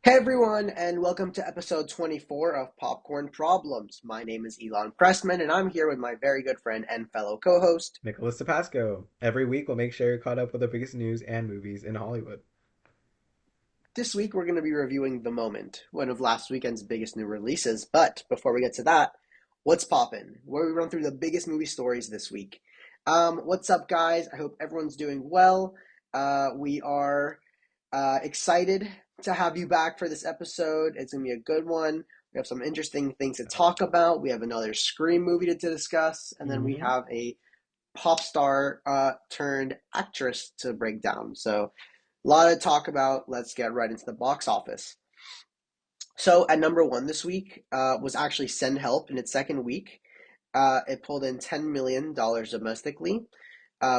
Hey everyone, and welcome to episode 24 of Popcorn Problems. My name is Elon Pressman, and I'm here with my very good friend and fellow co host. Nicholas DePasco. Every week we'll make sure you're caught up with the biggest news and movies in Hollywood. This week we're going to be reviewing The Moment, one of last weekend's biggest new releases. But before we get to that, what's poppin'? Where we run through the biggest movie stories this week. What's up, guys? I hope everyone's doing well. We are excited to have you back for this episode. It's going to be a good one. We have some interesting things to talk about. We have another Scream movie to discuss, and then we Mm-hmm. have a pop star turned actress to break down. So, a lot to talk about. Let's get right into the box office. So, at number one this week was actually Send Help in its second week. It pulled in $10 million domestically,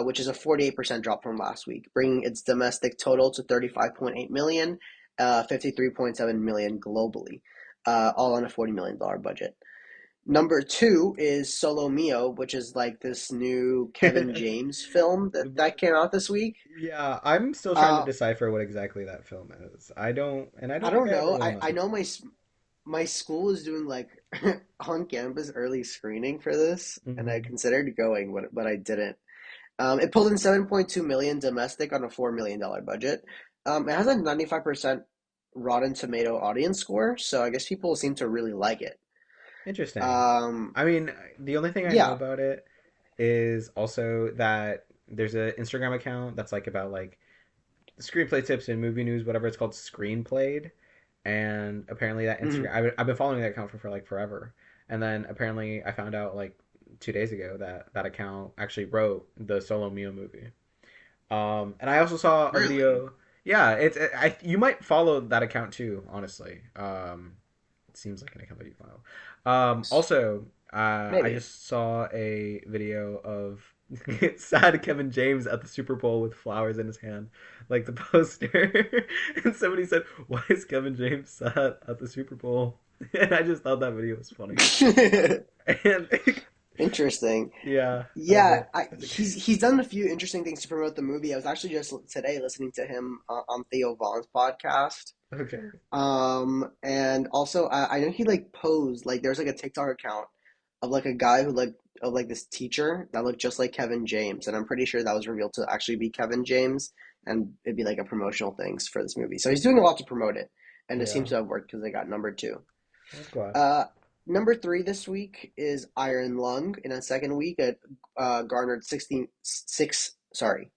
which is a 48% drop from last week, bringing its domestic total to 35.8 million, 53.7 million globally, all on a $40 million budget. Number two is Solo Mio, which is like this new Kevin James film that came out this week. Yeah, I'm still trying to Uh, decipher what exactly that film is. I I don't think don't I ever know. will I know. know my school is doing like on campus early screening for this, and I Hmm. considered going, but I didn't. It pulled in 7.2 million domestic on a $4 million budget. It has a 95% Rotten Tomato audience score, so I guess people seem to really like it. Interesting. Um, I mean, the only thing I know yeah, about it is also that there's an Instagram account that's like about like screenplay tips and movie news, whatever it's called, Screenplayed. And apparently that mhm. Instagram, I've been following that account for like forever. And then apparently I found out like 2 days ago that that account actually wrote the Solo Mio movie. And I also saw a Really? video. Yeah, you might follow that account too. Honestly, it seems like an account that you follow. Also, I Maybe. just saw a video of sad Kevin James at the Super Bowl with flowers in his hand, like the poster. And somebody said, "Why is Kevin James sad at the Super Bowl?" And I just thought that video was funny. And Interesting. yeah, Yeah, I think he's done a few interesting things to promote the movie. I was actually just today listening to him on Theo Vaughn's podcast. okay. And also I know he like posed like there's like a TikTok account of like a guy who like of like this teacher that looked just like Kevin James, and I'm pretty sure that was revealed to actually be Kevin James, and it'd be like a promotional things for this movie. So he's doing a lot to promote it, and it Yeah, seems to have worked because they got number two. I'm glad. Uh, Number three this week is Iron Lung. In a second week, it garnered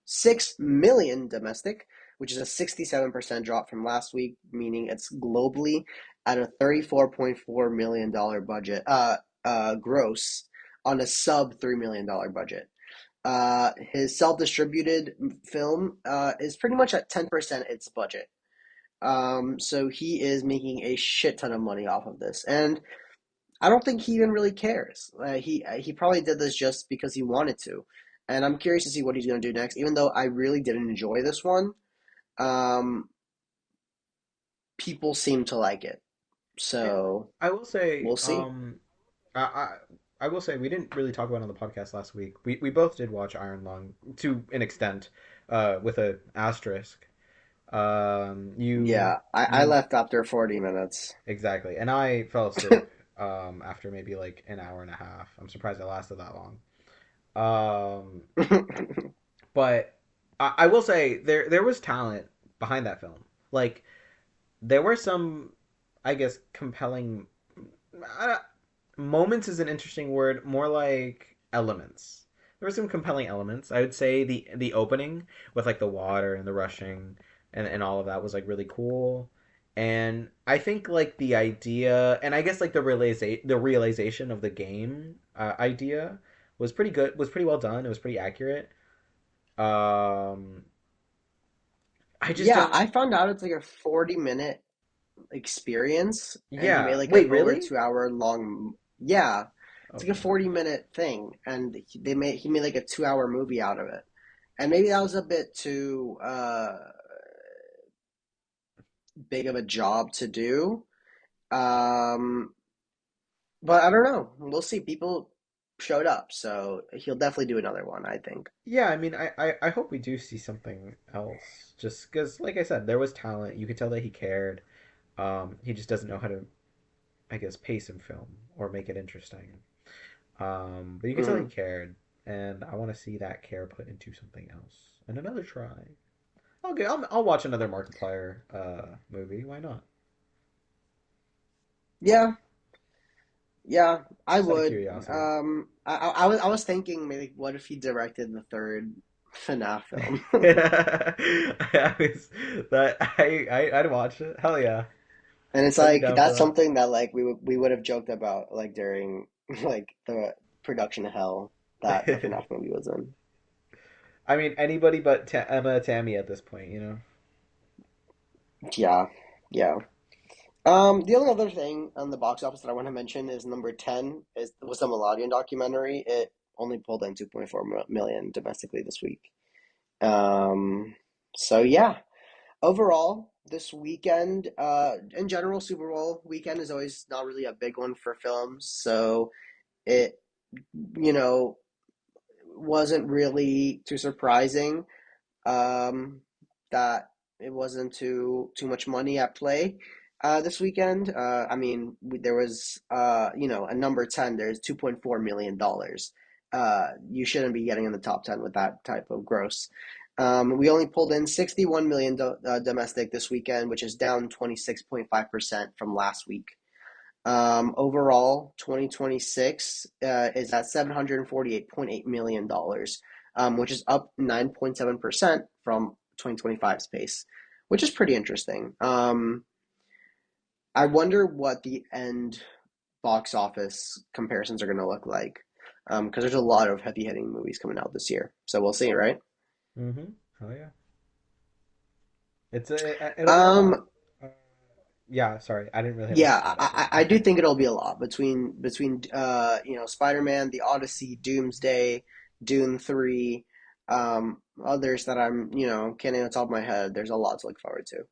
6 million domestic, which is a 67% drop from last week, meaning it's globally at a $34.4 million budget, gross on a sub $3 million budget. His self-distributed film is pretty much at 10% its budget. So he is making a shit ton of money off of this, and I don't think he even really cares. He probably did this just because he wanted to, and I'm curious to see what he's going to do next. Even though I really didn't enjoy this one, um, people seem to like it, I so I will say, we'll see. I, I I will say we didn't really talk about it on the podcast last week. We both did watch Iron Lung to an extent, with a asterisk. Yeah, I You left after 40 minutes. exactly, and I fell asleep after maybe like an hour and a half. I'm surprised it lasted that long. Um, but I will say there was talent behind that film. Like there were some, I guess, compelling. Moments is an interesting word. More like elements. There were some compelling elements. I would say the opening with like the water and the rushing and all of that was like really cool. And I think like the idea and I guess like the realization of the game idea was pretty good. Was pretty well done. It was pretty accurate. Um, I just Yeah, don't. I found out it's like a 40-minute experience, and he made Yeah. like a Wait, over really? 2 hour long. Yeah, it's like a Okay. 40-minute thing, and he made like a 2 hour movie out of it. And maybe that was a bit too big of a job to do. Um, but I don't know. We'll see. People showed up, so he'll definitely do another one, I think. Yeah, I mean, I hope we do see something else. Just because, like I said, there was talent. You could tell that he cared. He just doesn't know how to, I guess, pace and film or make it interesting. But you could tell he Mhm. cared, and I want to see that care put into something else and another try. Okay, I'll watch another Markiplier movie. Why not? Yeah, yeah, I Just out of would. curiosity. I was thinking maybe what if he directed the third FNAF film? I was that I'd watch it. Hell yeah, And it's I'd be like down for that's that. something that like we would have joked about like during like the production hell that the FNAF movie was in. I mean, anybody but Emma Tammy at this point, you know. Yeah, yeah. The only other thing on the box office that I want to mention is number 10 was the Melodian documentary. It only pulled in 2.4 million domestically this week. Um, so yeah, overall, this weekend, in general, Super Bowl weekend is always not really a big one for films. So it, you know, wasn't really too surprising um, that it wasn't too much money at play this weekend. I mean, there was a number 10. There's $2.4 million. You shouldn't be getting in the top 10 with that type of gross. We only pulled in 61 million domestic this weekend, which is down 26.5% from last week. Overall, 2026 is at $748.8 million, which is up 9.7% from 2025's pace, which is pretty interesting. I wonder what the end box office comparisons are going to look like because there's a lot of heavy hitting movies coming out this year. So we'll see, right? Mm-hmm. Hell yeah. It'll be a lot. Um, Uh, yeah, sorry, I didn't really have Yeah, anything to add to I do that. think it'll be a lot between Spider-Man, The Odyssey, Doomsday, Dune 3, others that I'm can't name on the top of my head. There's a lot to look forward to.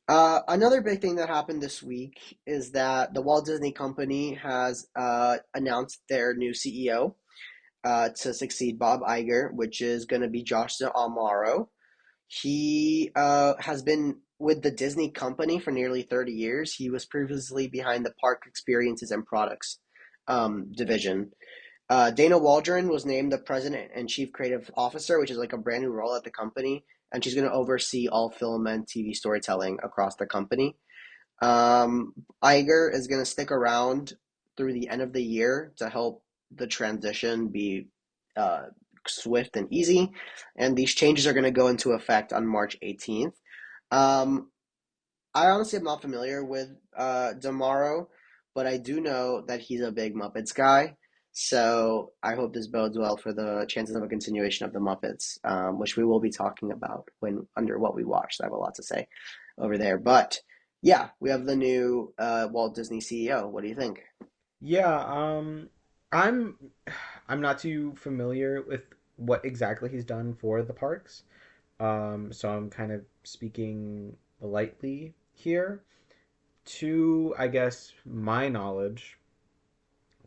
Another big thing that happened this week is that the Walt Disney Company has announced their new CEO to succeed Bob Iger, which is going to be Josh D'Amaro. He has been with the Disney company for nearly 30 years. He was previously behind the Park Experiences and Products division. Dana Waldron was named the president and chief creative officer, which is like a brand new role at the company. And she's going to oversee all film and TV storytelling across the company. Um, Iger is going to stick around through the end of the year to help the transition be uh, swift and easy. And these changes are going to go into effect on March 18th. Um, I honestly am not familiar with Damaro, but I do know that he's a big Muppets guy. So I hope this bodes well for the chances of a continuation of the Muppets, which we will be talking about when under what we watched. I have a lot to say over there. But yeah, we have the new Walt Disney CEO. What do you think? Yeah, I'm I'm not too familiar with what exactly he's done for the parks. So I'm kind of speaking lightly here. To, I guess, my knowledge,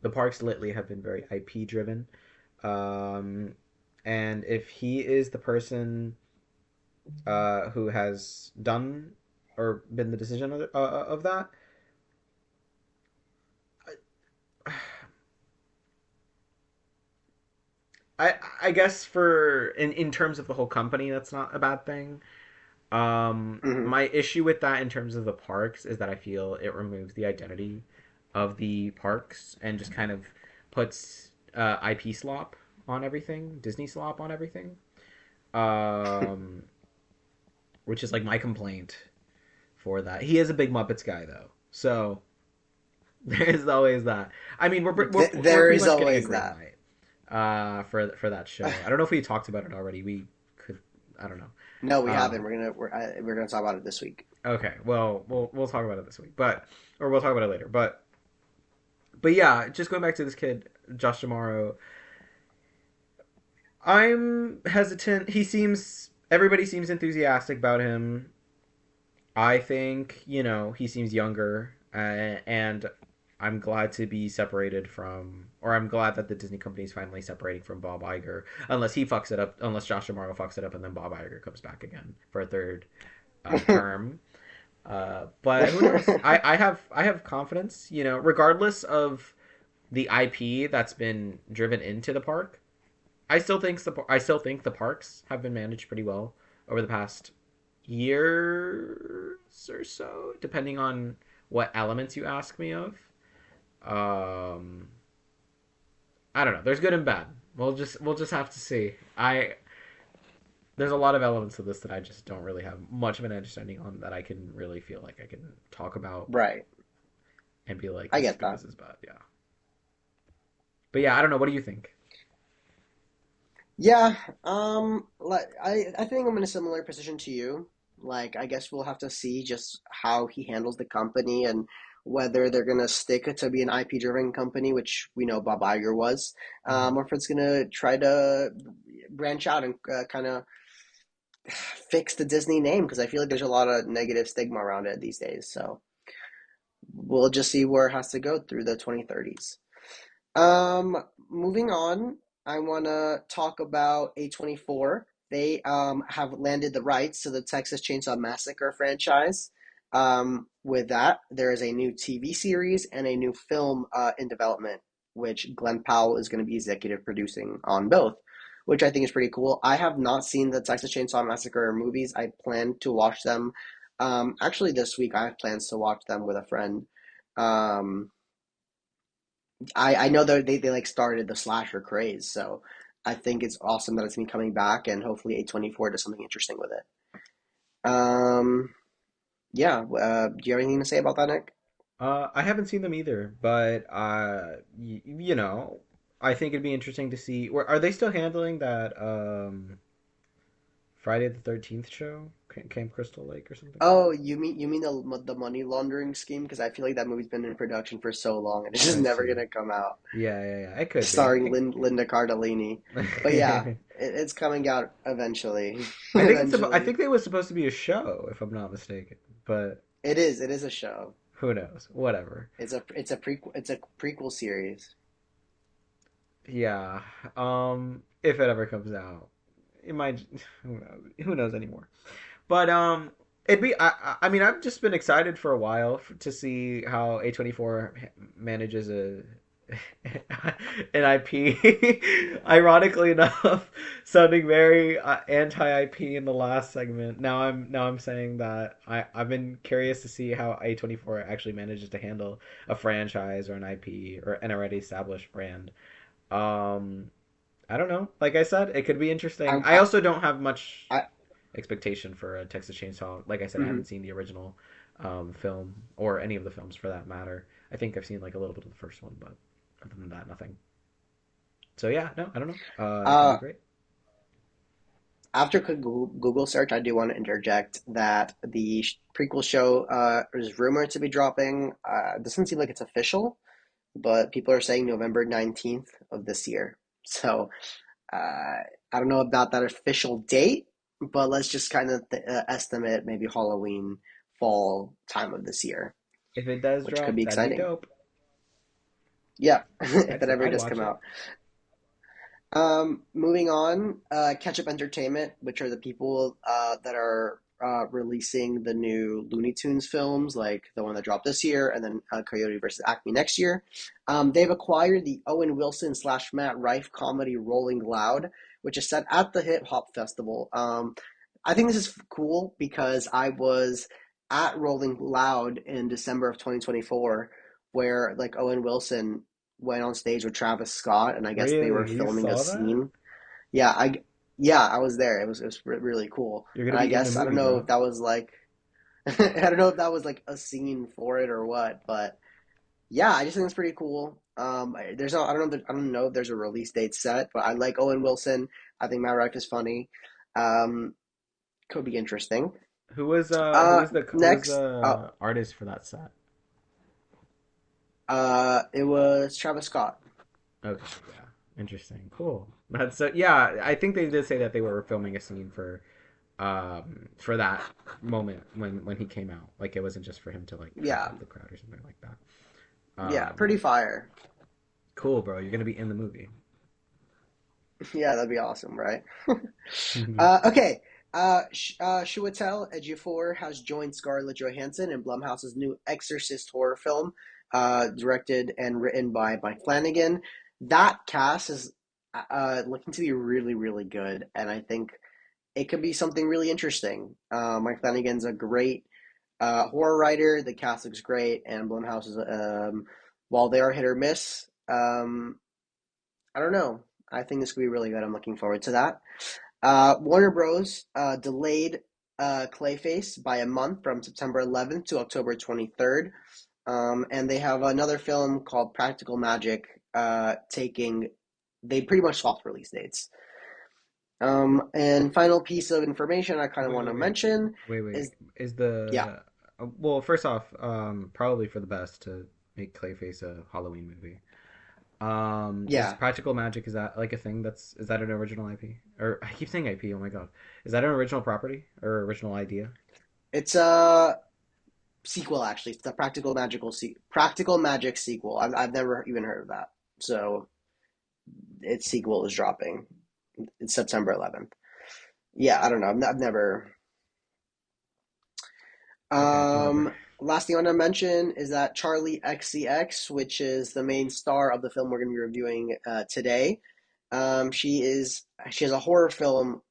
the parks lately have been very IP driven. Um, and if he is the person who has done or been the decision of that, I guess for in terms of the whole company, that's not a bad thing. Hmm. My issue with that in terms of the parks is that I feel it removes the identity of the parks and just kind of puts IP slop on everything, Disney slop on everything. Um, which is like my complaint for that. He is a big Muppets guy though, so there's always that. I mean, we're There pretty is much getting a always green that. light for that show. I don't know if we talked about it already. We could. I don't know. No, we haven't. Um, We're gonna talk about it this week. okay, well, we'll talk about it this week, but or we'll talk about it later. But yeah, just going back to this kid, Josh Tomorrow. I'm hesitant. Everybody seems enthusiastic about him. I think he seems younger, and I'm glad to be separated from, or I'm glad that the Disney company is finally separating from Bob Iger, unless he fucks it up, unless Josh D'Amaro fucks it up, and then Bob Iger comes back again for a third term. But who knows? I have confidence. Regardless of the IP that's been driven into the park, I still think the parks have been managed pretty well over the past years or so, depending on what elements you ask me of. Um, I don't know. There's good and bad. We'll just have to see. There's a lot of elements of this that I just don't really have much of an understanding on that I can really feel like I can talk about Right. and be like, I this is get good, that. this is bad. Yeah. But yeah, I don't know. What do you think? Yeah, like I think I'm in a similar position to you. Like, I guess we'll have to see just how he handles the company and whether they're gonna stick to be an IP driven company, which we know Bob Iger was, Mm-hmm. or if it's gonna try to branch out and kind of fix the Disney name because I feel like there's a lot of negative stigma around it these days. So we'll just see where it has to go through the 2030s. Moving on, I want to talk about A24. They have landed the rights to the Texas Chainsaw Massacre franchise. With that, there is a new TV series and a new film in development, which Glenn Powell is going to be executive producing on both, which I think is pretty cool. I have not seen the Texas Chainsaw Massacre movies. I plan to watch them. Actually, this week I have plans to watch them with a friend. Um, I know they like started the slasher craze, so I think it's awesome that it's been coming back, and hopefully A24 does something interesting with it. Yeah. Do you have anything to say about that, Nick? I haven't seen them either, but I think it'd be interesting to see. Are they still handling that Friday the 13th show, Camp Crystal Lake or something? Oh, you mean the money laundering scheme? Because I feel like that movie's been in production for so long, and it's just I never see. gonna come out. Yeah, yeah, yeah. It could be. Starring Linda Cardellini, but yeah, it's coming out eventually. I Eventually, think they was supposed to be a show, if I'm not mistaken. But it is. It is a show. who knows? Whatever. It's a prequel series. Yeah. If it ever comes out, it might. Who knows anymore? But it'd be. I mean, I've just been excited for a while to see how A24 manages an IP. Ironically enough, sounding very anti IP in the last segment. Now I'm saying that I've been curious to see how A24 actually manages to handle a franchise or an IP or an already established brand. Um, I don't know. Like I said, it could be interesting. I, I I, also don't have much I expectation for a Texas Chainsaw. Like I said, I mhm. haven't seen the original film or any of the films for that matter. I think I've seen like a little bit of the first one, but other than that, nothing. So yeah, no, I don't know. It could be uh, great. After a quick Google search, I do want to interject that the prequel show is rumored to be dropping. It doesn't seem like it's official, but people are saying November 19th of this year. So I don't know about that official date, but let's just kind of estimate maybe Halloween, fall time of this year, If it does which could be drop, that'd be exciting. dope. Yeah, if it ever I'd does watch come it. out. Moving on, Ketchup Entertainment, which are the people that are releasing the new Looney Tunes films, like the one that dropped this year, and then Coyote versus Acme next year. They've acquired the Owen Wilson slash Matt Rife comedy Rolling Loud, which is set at the Hip Hop Festival. I think this is cool because I was at Rolling Loud in December of 2024, where like Owen Wilson went on stage with Travis Scott, and I guess they were Really, you filming a saw that? scene. Yeah, I was there. It was really cool, You're gonna and I be in the guess I don't movie, know if bro. that was like I don't know if that was like a scene for it or what, but yeah, I just think it's pretty cool. There's no, I don't know if there's a release date set, but I like Owen Wilson. I think Matt Rife is funny. Um, could be interesting. who was Next, the artist for that set? it was Travis Scott. Okay, yeah, interesting, cool. That's yeah. I think they did say that they were filming a scene for that moment when he came out. Like it wasn't just for him to like hype Yeah, up the crowd or something like that. yeah, pretty fire. Cool, bro. You're gonna be in the movie. Yeah, that'd be awesome, right? Okay. Chiwetel Ejiofor has joined Scarlett Johansson in Blumhouse's new Exorcist horror film, directed and written by Mike Flanagan. That cast is looking to be really, really good, and I think it could be something really interesting. Mike Flanagan's a great horror writer. The cast looks great, and Blumhouse is, while they are hit or miss, I don't know. I think this could be really good. I'm looking forward to that. Warner Bros. Delayed Clayface by a month from September 11th to October 23rd. And they have another film called Practical Magic they pretty much swapped release dates. And final piece of information I kind of Wait, want wait, to wait, mention wait, wait. is, Is yeah, the well, first off, probably for the best to make Clayface a Halloween movie. Is yeah, Practical Magic, is that like a thing is that an original IP? Or I keep saying IP, oh my god. Is that an original property or original idea? it's a sequel actually. It's a Practical Magic sequel. I've never even heard of that. So its sequel is dropping. It's September 11th. Yeah, I don't know. I've never. Okay, whatever. Last thing I want to mention is that Charlie XCX, which is the main star of the film we're going to be reviewing today, she has a horror film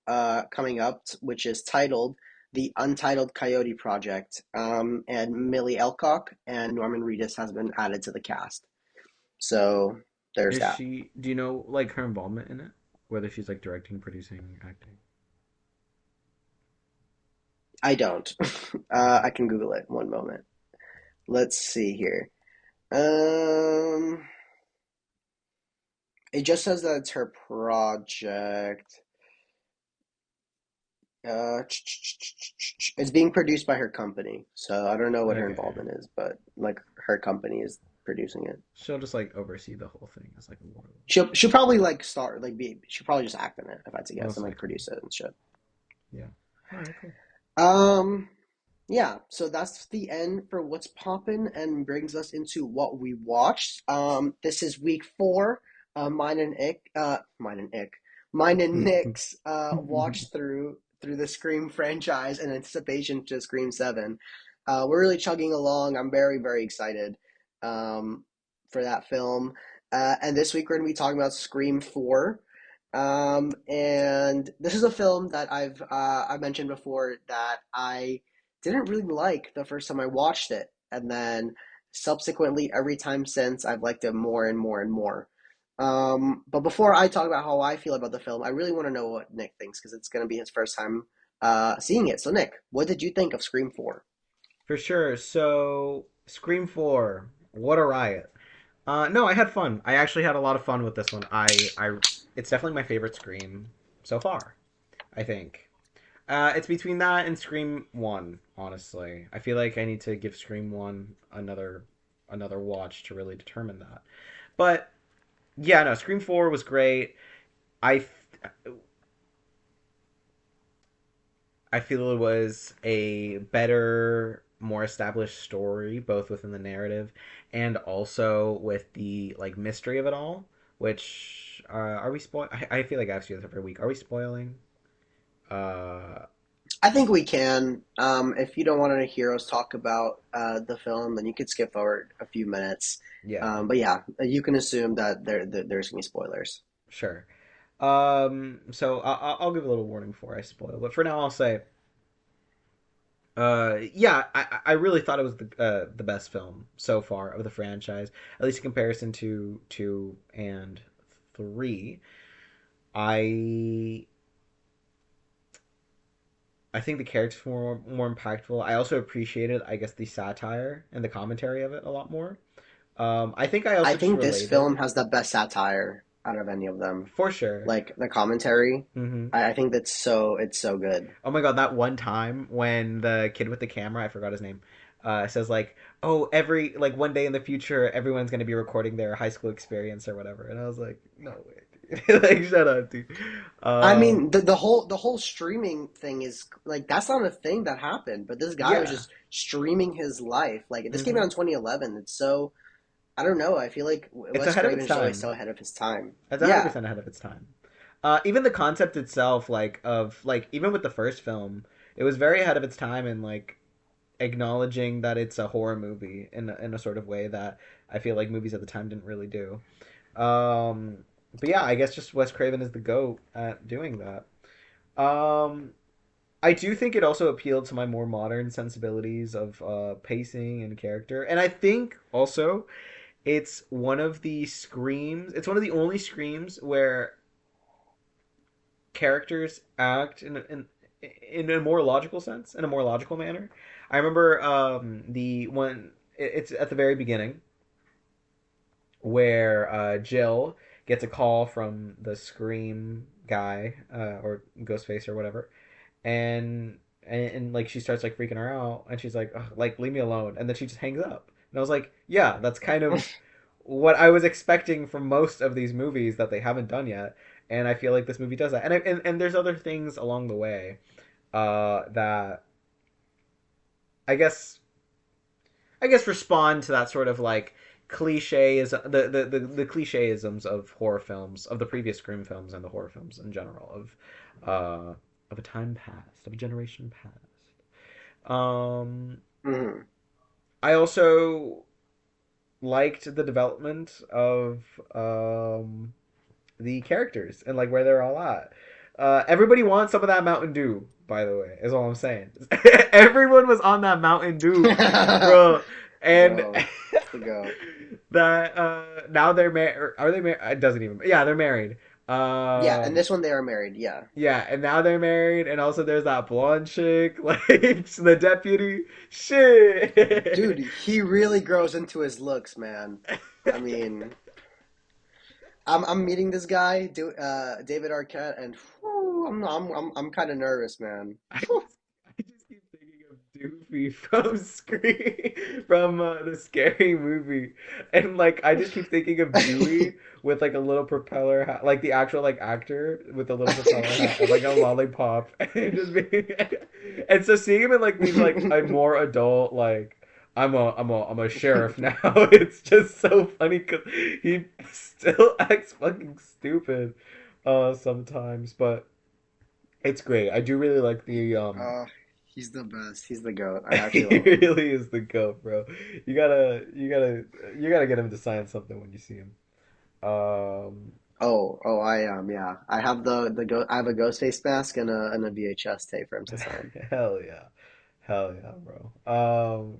coming up, which is titled "The Untitled Coyote Project," and Millie Elcock and Norman Reedus has been added to the cast. So there's Is that. she, do you know like her involvement in it? Whether she's like directing, producing, acting? I don't. Okay. I can Google it. One moment. Let's see here. Um, it just says that it's her project. It's being produced by her company, so I don't know what her Okay. involvement is, but like her company is producing it. She'll just like oversee the whole thing as like a warlord. She'll probably like start like be she'll probably just act in it if I had to guess and Most like likely. produce it and shit. Yeah. Alright, cool. Um, yeah, so that's the end for what's poppin' and brings us into what we watched. This is week four. Mine and Nick's watch through the Scream franchise in anticipation to Scream 7. We're really chugging along. I'm very, very excited for that film. And this week we're going to be talking about Scream 4. And this is a film that I mentioned before that I didn't really like the first time I watched it, and then subsequently every time since I've liked it more and more and more. But before I talk about how I feel about the film, I really want to know what Nick thinks because it's going to be his first time seeing it. So Nick, what did you think of Scream 4? For sure. So, Scream 4, what a riot. No, I had fun. I actually had a lot of fun with this one. It's definitely my favorite Scream so far, I think. It's between that and Scream 1, honestly. I feel like I need to give Scream 1 another watch to really determine that. But yeah, no, Scream 4 was great. I I feel it was a better, more established story, both within the narrative and also with the like mystery of it all. Which are we spoil? I feel like I ask you this every week. Are we spoiling? Uh, I think we can. If you don't want to hear us talk about the film, then you could skip forward a few minutes. yeah, But yeah, you can assume that there's gonna be spoilers. sure. So I'll give a little warning before I spoil, but for now I'll say, yeah, I really thought it was the best film so far of the franchise, at least in comparison to two and three. I I think the characters were more impactful. I also appreciated, I guess, the satire and the commentary of it a lot more. I think I I also just think this film related has the best satire out of any of them. for sure. Like the commentary, Hmm. I think it's so good. Oh my god, that one time when the kid with the camera, I forgot his name, says like, "Oh, every like one day in the future, everyone's gonna be recording their high school experience or whatever," and I was like, "No way, dude. Like shut up, dude." I mean, Um, the whole streaming thing is like that's not a thing that happened, but this guy was yeah. just streaming his life. Like this came out Hmm. in 2011. It's so I don't know. I feel like It's Wes ahead of Craven its is always so time. ahead of his time. It's Yeah, 100% ahead of its time. Even the concept itself, like of like even with the first film, it was very ahead of its time and like acknowledging that it's a horror movie in a sort of way that I feel like movies at the time didn't really do. Um, but yeah, I guess just Wes Craven is the goat at doing that. Um, I do think it also appealed to my more modern sensibilities of pacing and character, and I think also it's one of the screams. It's one of the only screams where characters act in a more logical sense, in a more logical manner. I remember the one. It's at the very beginning where Jill gets a call from the Scream guy or Ghostface or whatever, and like she starts like freaking her out, and she's like, "Ugh, like leave me alone," and then she just hangs up. And I was like, yeah, that's kind of what I was expecting from most of these movies that they haven't done yet, and I feel like this movie does that. And there's other things along the way that I guess respond to that sort of like cliche is the clicheisms of horror films of the previous Scream films and the horror films in general of a time past of a generation past. Mhm. I also liked the development of the characters and like where they're all at. Everybody wants some of that Mountain Dew, by the way, is all I'm saying. Everyone was on that Mountain Dew, bro. And Bro, it's the goat. that now they're married. Are they married? It doesn't even. Yeah, they're married. Yeah, and Um, this one they are married. Yeah, yeah, and now they're married, and also there's that blonde chick, like the deputy. dude, Shit. he really grows into his looks, man. I mean, I'm meeting this guy, David Arquette, and whew, I'm kind of nervous, man. I just keep thinking of Doofy from Scream, from the scary movie, and like I just keep thinking of Dewey with like a little propeller hat, like the actual like actor with a little propeller hat and like a lollipop, and just being, and so seeing him in like these like a more adult like. I'm a sheriff now. It's just so funny because he still acts fucking stupid, sometimes, but it's great. I do really like the Oh, he's the best. He's the goat. I he actually love him. really is the goat, bro. You gotta get him to sign something when you see him. Um, Oh, I am. Yeah, I have the go. I have a Ghostface mask and a VHS tape for him to sign. hell yeah, hell yeah, bro.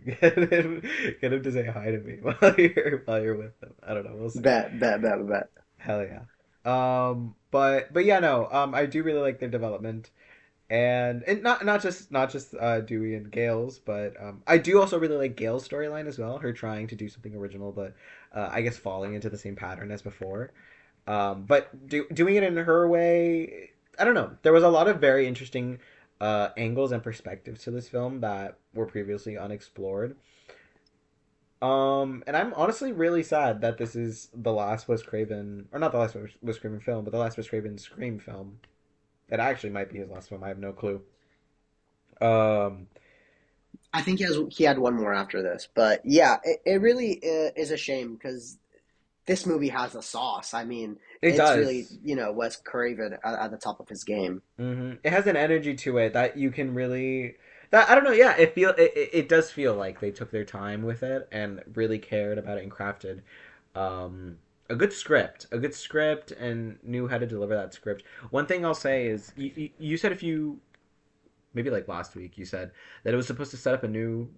Get him to say hi to me while you're with him. I don't know. We'll see. Bet. Hell yeah. But yeah, no. I do really like their development. And not just Dewey and Gale's, but I do also really like Gale's storyline as well. Her trying to do something original, but I guess falling into the same pattern as before. But doing it in her way, I don't know. There was a lot of very interesting angles and perspectives to this film that were previously unexplored. And I'm honestly really sad that this is the last Wes Craven, or not the last Wes Craven film, but the last Wes Craven Scream film. It actually might be his last film. I have no clue. Um, I think he had one more after this, but yeah, it really is a shame because this movie has a sauce. I mean, it it's really does. Wes Craven at the top of his game. It has an energy to it that you can really. That I don't know. Yeah, it does feel like they took their time with it and really cared about it and crafted um, a good script, and knew how to deliver that script. One thing I'll say is you said if you maybe like last week you said that it was supposed to set up a new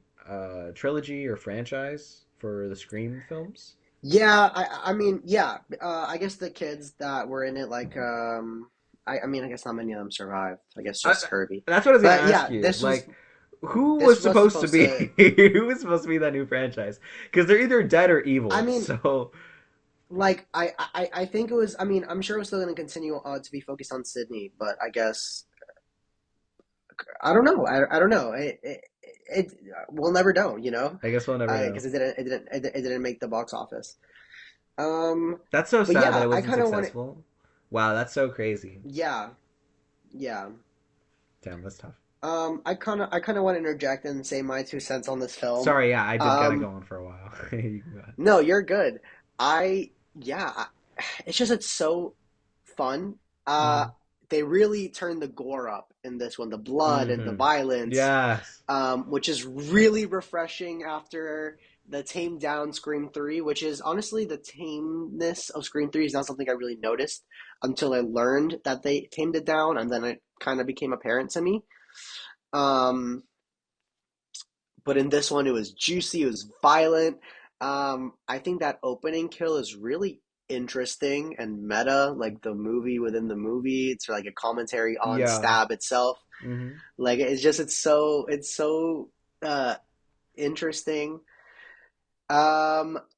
trilogy or franchise for the Scream films. Yeah, I mean, yeah, I guess the kids that were in it, like, I mean, I guess not many of them survived. I guess I, just Herbie. that's what I was gonna But ask yeah, you. Like, who this was was supposed to supposed be to. who was supposed to be that new franchise? Because they're either dead or I evil. mean, So like, I think it was. I mean, I'm sure it was still going to continue to be focused on Sydney, but I guess I don't know. I don't know. It we'll never know, I guess we'll never know. because it didn't make the box office. That's so But sad that yeah, it I wasn't kind of want it. successful. Wow, that's so crazy. Yeah, yeah. Damn, that's tough. I kind of want to interject and say my 2 cents on this film. Sorry, yeah, I did gotta go Um, on for a while. You can go ahead. no, you're good. I yeah, it's just it's so fun. Uh, Mm-hmm. they really turned the gore up in this one, the blood and the Mm-hmm. violence, Yes. which is really refreshing after the tamed down Scream 3, which is honestly the tameness of Scream 3 is not something I really noticed until I learned that they tamed it down, and then it kind of became apparent to me. Um, but in this one, it was juicy, it was violent. I think that opening kill is really interesting and meta, like the movie within the movie. It's like a commentary on Yeah. Stab itself. Mm-hmm. Like it's so uh interesting.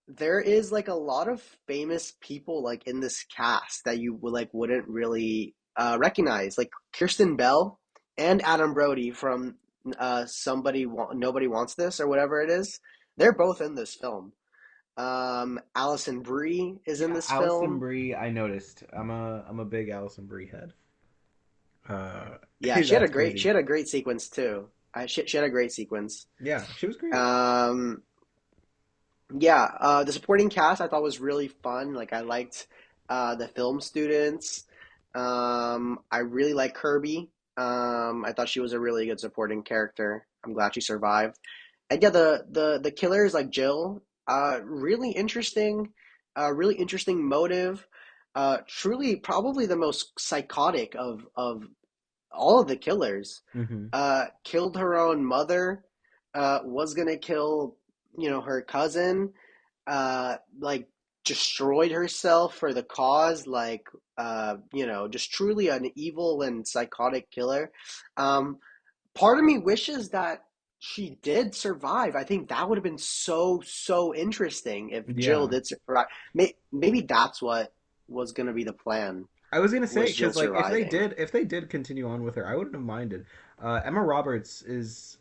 There is like a lot of famous people like in this cast that you would like wouldn't really recognize, like Kirsten Bell and Adam Brody from Nobody Wants This or whatever it is. They're both in this film. Allison Brie is in Yeah, this Alison film. Brie. I noticed. I'm a big Alison Brie head. Uh, Yeah, that's crazy. she had a great sequence too. She had a great sequence. Yeah, she was great. Um, Yeah, the supporting cast I thought was really fun. Like I liked the film students. I really like Kirby. I thought she was a really good supporting character. I'm glad she survived. And yeah, the killers like Jill, really interesting, really interesting motive. Truly, probably the most psychotic of all of the killers. Mm-hmm. Killed her own mother. Was gonna kill her cousin, like destroyed herself for the cause, like just truly an evil and psychotic killer. um Part of me wishes that she did survive. I think that would have been so interesting if Jill Yeah. did survive. Maybe that's what was going to be the plan, I was gonna say was Jill because like surviving. if they did continue on with her, I wouldn't have minded. Emma Roberts is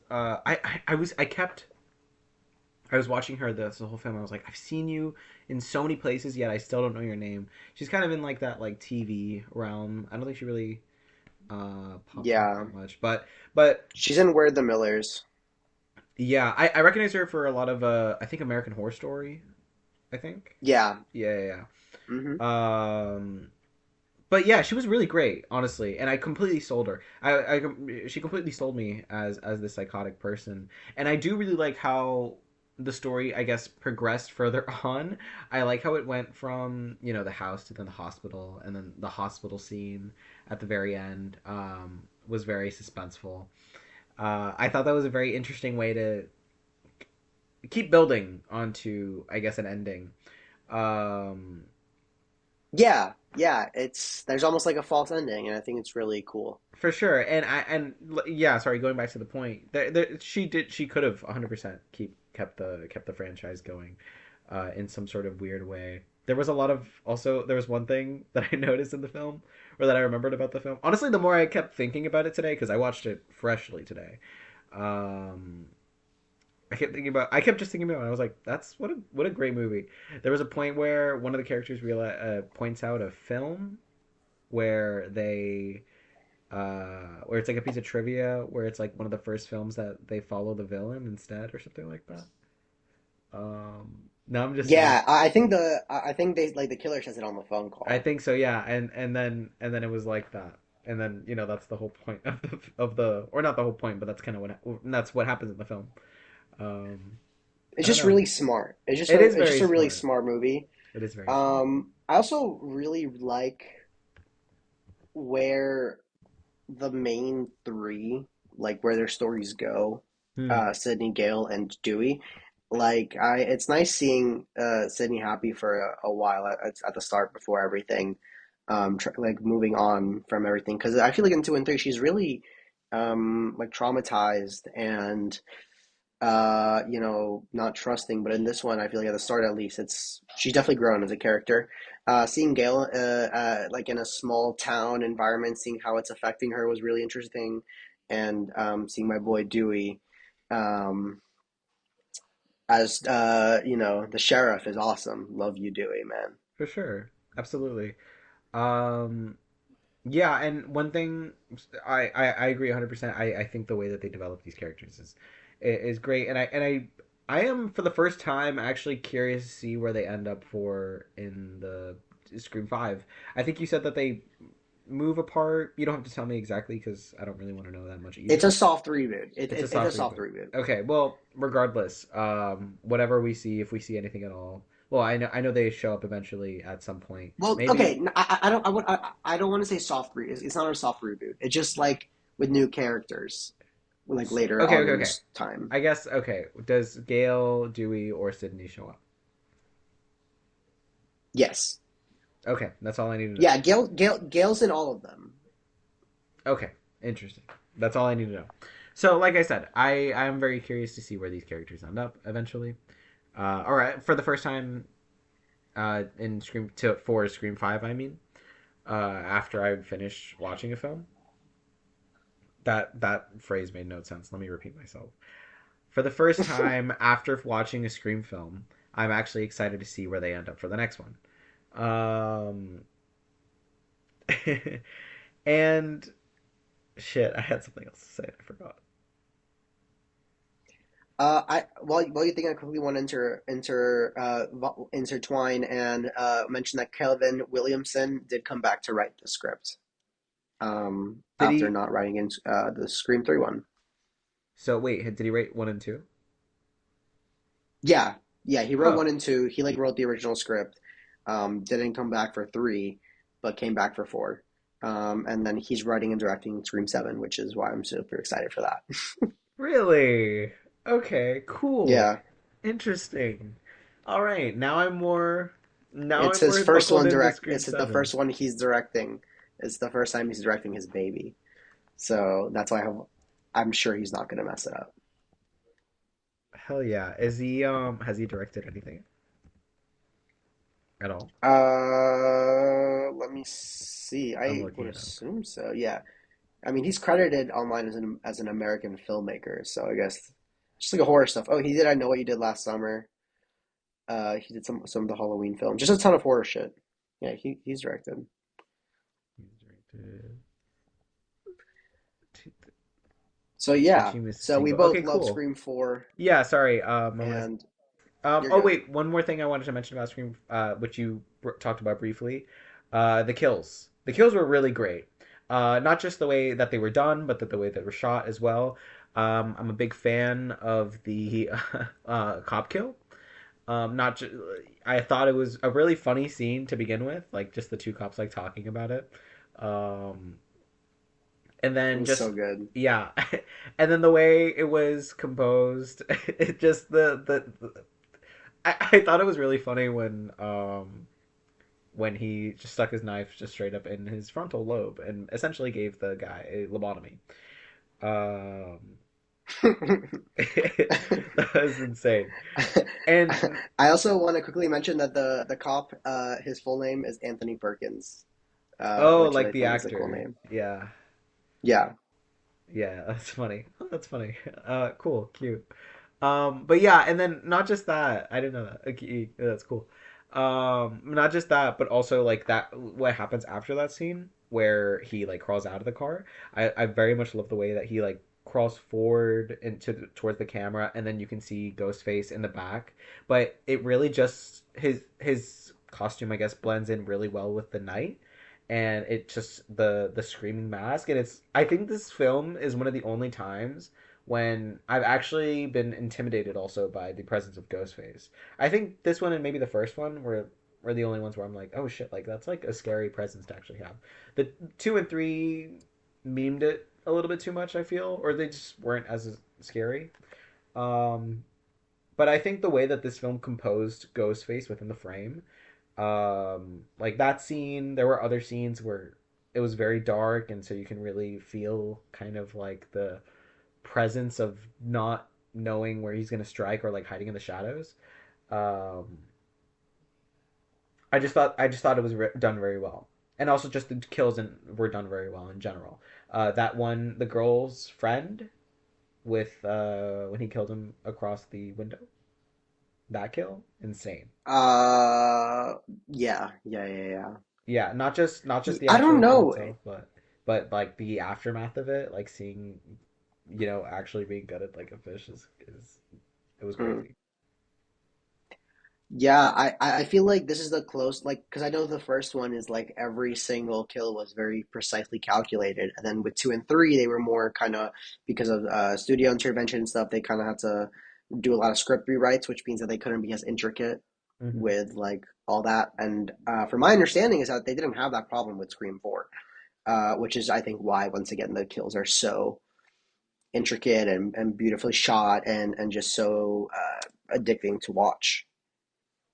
I was watching her the whole film. I was like, I've seen you in so many places, yet I still don't know your name. She's kind of in like that like TV realm. I don't think she really pops up Yeah, that much, but she's in Where the Millers. yeah, I recognize her for a lot of I think American Horror Story. I think Yeah. yeah. Hmm. But yeah, she was really great, honestly, and I completely sold her. She completely sold me as this psychotic person, and I do really like how the story, I guess, progressed further on. I like how it went from the house to then the hospital, and then the hospital scene at the very end was very suspenseful. I thought that was a very interesting way to keep building onto, I guess, an ending. Um, Yeah, it's there's almost like a false ending, and I think it's really cool. For sure, yeah, sorry, going back to the point, she could have 100% kept the franchise going, in some sort of weird way. There was one thing that I noticed in the film, or that I remembered about the film. Honestly, the more I kept thinking about it today, because I watched it freshly today, um, I kept just thinking about it. I was like, that's what a great movie. There was a point where one of the characters points out a film where where it's like a piece of trivia where it's like one of the first films that they follow the villain instead or something like that. Now I'm just saying. Yeah, I think they like the killer says it on the phone I call. think so, yeah, and then it was like that, and then that's the whole point of the or not the whole point, but that's kind of that's what happens in the film. Um, I It's don't just know. really smart. It is It's just very a really smart. smart movie. It is very smart. I also really like where the main three, like where their stories go, Hmm. Sydney, Gale, and Dewey. It's nice seeing Sydney happy for a while at the start before everything, like moving on from everything. Because I feel like in two and three, she's really like traumatized and not trusting. But in this one, I feel like at the start at least, it's she's definitely grown as a character. Seeing Gail like in a small town environment, seeing how it's affecting her was really interesting, and seeing my boy Dewey um, as the sheriff is awesome. Love you, Dewey, man. For sure, absolutely. Um, Yeah, and one thing I agree 100%. I think the way that they develop these characters is great, and I am for the first time actually curious to see where they end up for in the Scream 5. I think you said that move apart? You don't have to tell me exactly because I don't really want to know that much It's a either. soft reboot. It's a It's a soft soft reboot. reboot. Okay, well, regardless, whatever we see, if we see anything at all, well, I know they show up eventually at some point. Well, okay, Maybe. I don't want to say soft reboot. It's not a soft reboot. It's just like with new characters, like later Okay, on okay, in okay. this time. I guess okay. Does Gale, Dewey, or Sydney show up? Yes. Okay, that's all I need to know. Yeah, Gale's in all of them. Okay, interesting. That's all I need to know. So, like I said, I am very curious to see where these characters end up eventually. All right, for the first time in Scream 5, I mean, after I finished watching a film, that phrase made no sense. Let me repeat myself. For the first time after watching a Scream film, I'm actually excited to see where they end up for the next one. Um, and shit, I had something else to say. I forgot. I while you think I quickly want to intertwine and mention that Kelvin Williamson did come back to write the script. Did After he? not writing in the Scream 3 one. So wait, did he rate one and two? Yeah, yeah, he wrote Oh, 1 and 2. He like wrote the original script. Didn't come back for 3, but came back for 4. And then he's writing and directing Scream 7, which is why I'm super excited for that. really? Okay, cool. Yeah, Interesting. All right, now I'm more it's his first buckled one into direct. Scream It's the 7. first one he's directing. It's the first time he's directing his baby. So that's why I'm sure he's not going to mess it up. Hell yeah. Is he has he directed anything at all? Let me see. I'm I looking would it up. assume so. Yeah. I mean, he's credited online as an American filmmaker, so I guess just like a horror stuff. Oh, he did I Know What You Did Last Summer. He did some of the Halloween films. Just a ton of horror shit. Yeah, he's directed. He's directed So yeah, Teaching Mrs. so we Tingle. both Okay, love cool. Scream 4, Yeah, sorry. and you're Oh good. wait, one more thing I wanted to mention about Scream, which you talked about briefly. The kills. The kills were really great. Not just the way that they were done, but the way they were shot as well. I'm a big fan of the cop kill. Not just, I thought it was a really funny scene to begin with, like just the two cops like talking about it. Um, and It then was just so good. yeah, and then the way it was composed, it just I thought it was really funny when he just stuck his knife just straight up in his frontal lobe and essentially gave the guy a lobotomy. Um, that was insane. And I also want to quickly mention that the cop, his full name is Anthony Perkins, oh, which like I the think is a cool actor, name. yeah, Yeah. yeah, that's funny. Oh, that's funny. Cool, cute. But yeah, and then not just that, I didn't know that. Okay, that's cool. Not just that, but also like that what happens after that scene where he like crawls out of the car. I very much love the way that he like crawls forward into towards the camera, and then you can see Ghostface in the back. But it really just his costume, I guess, blends in really well with the night, and it just the screaming mask, and it's I think this film is one of the only times when I've actually been intimidated also by the presence of Ghostface. I think this one and maybe the first one were the only ones where I'm like, oh shit, like that's like a scary presence to actually have. The two and three memed it a little bit too much, I feel, or they just weren't as scary. Um, but I think the way that this film composed Ghostface within the frame, like that scene, there were other scenes where it was very dark, and so you can really feel kind of like the presence of not knowing where he's going to strike or like hiding in the shadows. Um, I just thought it was done very well, and also just the were done very well in general. That one, the girl's friend with when he killed him across the window, that kill, insane. Uh, yeah. Yeah, not just the I don't actual kill know. itself, but like the aftermath of it, like seeing actually being good at like a fish is it was Mm. crazy. Yeah, I feel like this is the close, like, because I know the first one is like every single kill was very precisely calculated, and then with two and three, they were more kind of because of studio intervention and stuff. They kind of had to do a lot of script rewrites, which means that they couldn't be as intricate Hmm. with like all that. And from my understanding, is that they didn't have that problem with Scream 4, which is I think why once again the kills are so intricate and beautifully shot and just so addicting to watch.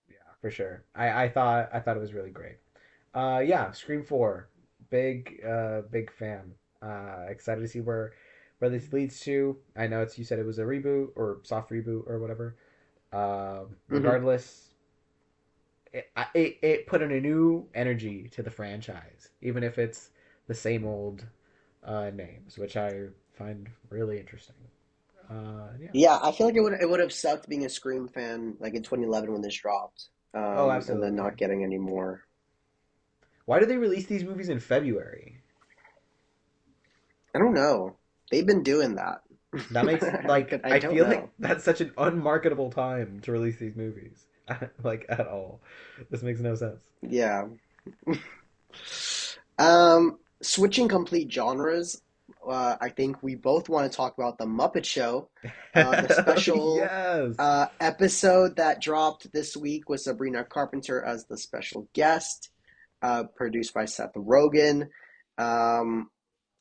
Yeah, for sure. I thought it was really great. Yeah, Scream 4. Big fan. Excited to see where this leads to. I know it's you said it was a reboot or soft reboot or whatever. Hmm. Regardless, it put in a new energy to the franchise, even if it's the same old names, which I find really interesting. Yeah. Yeah, I feel like it would have sucked being a Scream fan like in 2011 when this dropped, Oh, and then absolutely. not getting any more. Why did they release these movies in February? I don't know. They've been doing that. That makes I I don't feel like know. that's such an unmarketable time to release these movies. Like at all. This makes no sense. Yeah. Switching complete genres, I think we both want to talk about the Muppet Show. The special Yes. episode that dropped this week with Sabrina Carpenter as the special guest, produced by Seth Rogen. Um,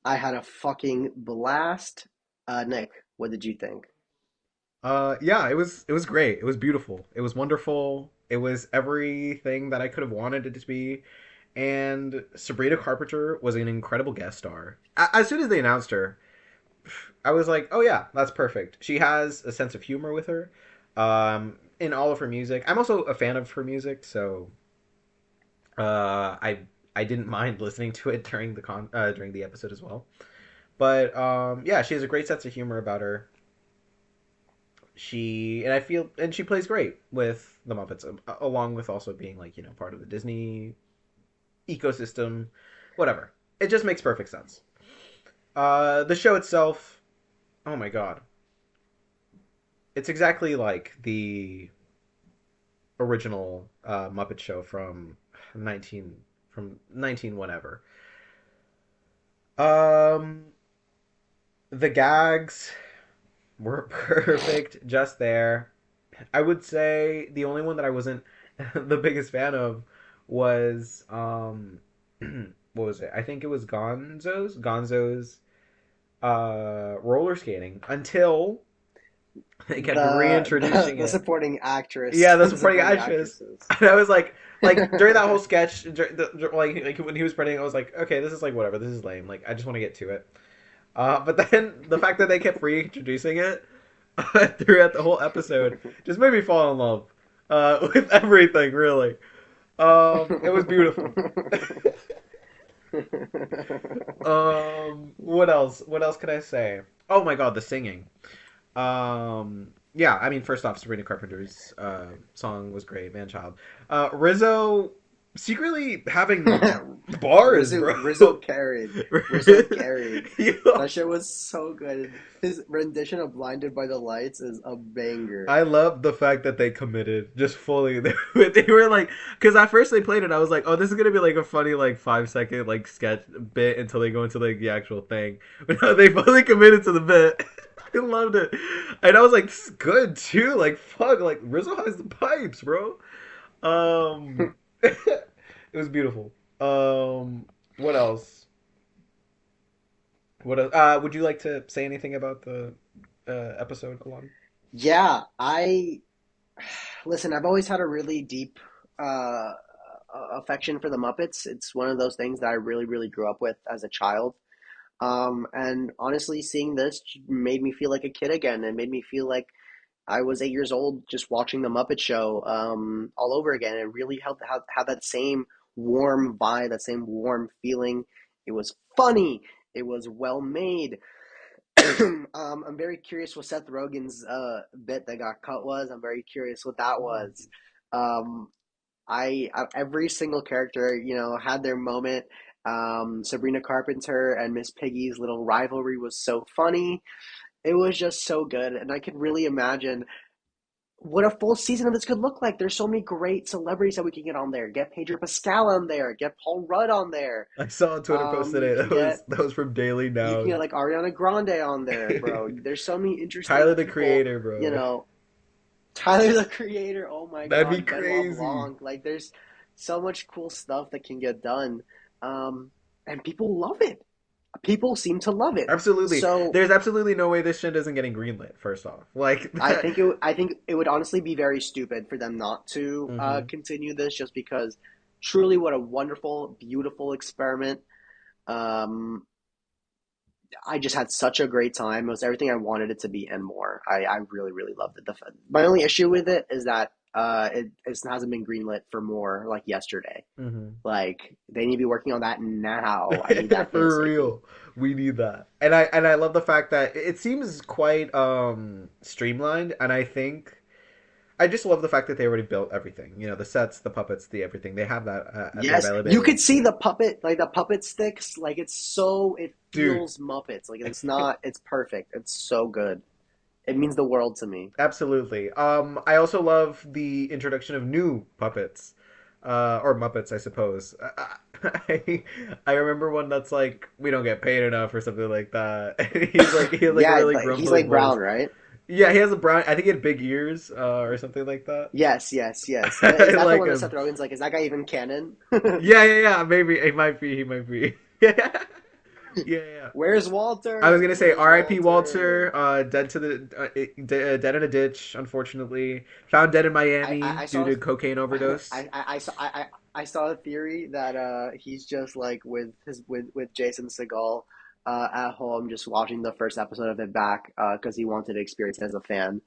I had a fucking blast. Nick, what did you think? Yeah, it was great. It was beautiful. It was wonderful. It was everything that I could have wanted it to be. And Sabrina Carpenter was an incredible guest star. As soon as they announced her, I was like, "Oh yeah, that's perfect." She has a sense of humor with her, in all of her music. I'm also a fan of her music, so I didn't mind listening to it during the episode as well. But yeah, she has a great sense of humor about her. She plays great with the Muppets, along with also being like part of the Disney ecosystem, whatever. It just makes perfect sense. The show itself, oh my god, it's exactly like the original Muppet Show from 19 whatever. Um, the gags were perfect just there. I would say the only one that I wasn't the biggest fan of was what was it? I think it was Gonzo's roller skating until they kept reintroducing The it. supporting actress, Yeah, the the supporting supporting actress. actresses. And I was like during that whole sketch, like when he was spreading, I was like, okay, this is like whatever, this is lame. Like I just want to get to it. But then the fact that they kept reintroducing it throughout the whole episode just made me fall in love with everything. Really, it was beautiful. What else? What else could I say? Oh my god, the singing. Yeah, I mean, first off, Sabrina Carpenter's song was great, Man Child. Rizzo secretly having bars, Rizzo bro. Rizzo carried. Rizzo carried. That shit was so good. His rendition of "Blinded by the Lights" is a banger. I love the fact that they committed just fully. They were like, because at first they played it, I was like, oh, this is gonna be like a funny like 5 second like sketch bit until they go into like the actual thing. But no, they fully committed to the bit. I loved it, and I was like, this is good too. Like fuck, like Rizzo has the pipes, bro. It was beautiful. What else? What else? Would you like to say anything about the episode, Alon? Yeah, I listen. I've always had a really deep uh, affection for the Muppets. It's one of those things that I really, really grew up with as a child. And honestly, seeing this made me feel like a kid again. It made me feel like I was 8 years old just watching the Muppet Show all over again. It really helped have that same warm vibe, that same warm feeling. It was funny. It was well made. I'm very curious what Seth Rogen's bit that got cut was. I'm very curious what that was. Um, every single character, had their moment. Sabrina Carpenter and Miss Piggy's little rivalry was so funny. It was just so good, and I could really imagine what a full season of this could look like. There's so many great celebrities that we can get on there. Get Pedro Pascal on there. Get Paul Rudd on there. I saw a Twitter post You today can get that was from Daily you can Now. get like Ariana Grande on there, bro. There's so many Tyler interesting the people. Creator, You bro. know, Tyler the Creator. Oh my That'd be God, Benoit crazy. Blanc. Like, there's so much cool stuff that can get done, um, and people love it. People seem to love it. Absolutely. So There's absolutely no way this shit isn't getting greenlit, first off. Like I think it would honestly be very stupid for them not to hmm continue this, just because truly, what a wonderful, beautiful experiment. Um, I just had such a great time. It was everything I wanted it to be and more. I really, really loved it. My only issue with it is that it hasn't been greenlit for more like yesterday. hmm Like, they need to be working on that now. I need that For ASAP. real. We need that. And I love the fact that it seems quite streamlined, and I think I just love the fact that they already built everything. You know, the sets, the puppets, the everything. They have that at their Yes, you availability. could see the puppet, like the puppet sticks. Like, it Dude, feels Muppets. Like, it's not, it's perfect. It's so good. It means the world to me. absolutely. I also love the introduction of new puppets, or Muppets, I suppose. I, I remember one that's like, "We don't get paid enough" or something like that. He has like a Yeah, really like, he's grumbly like voice. Brown, right? Yeah, he has a brown. I think he had big ears, or something like that. Yes, yes, yes. I Is that the like one that Seth him. Rogen's like? Is that guy even canon? Yeah, yeah, yeah. Maybe he might be. He might be. Yeah, yeah, yeah. Where's I was Walter? gonna say Where's R.I.P. Walter? Walter, dead to the dead in a ditch, unfortunately. Found dead in Miami I due saw to cocaine overdose. I saw a theory that he's just like with with Jason Segel at home, just watching the first episode of it back because he wanted to experience it as a fan.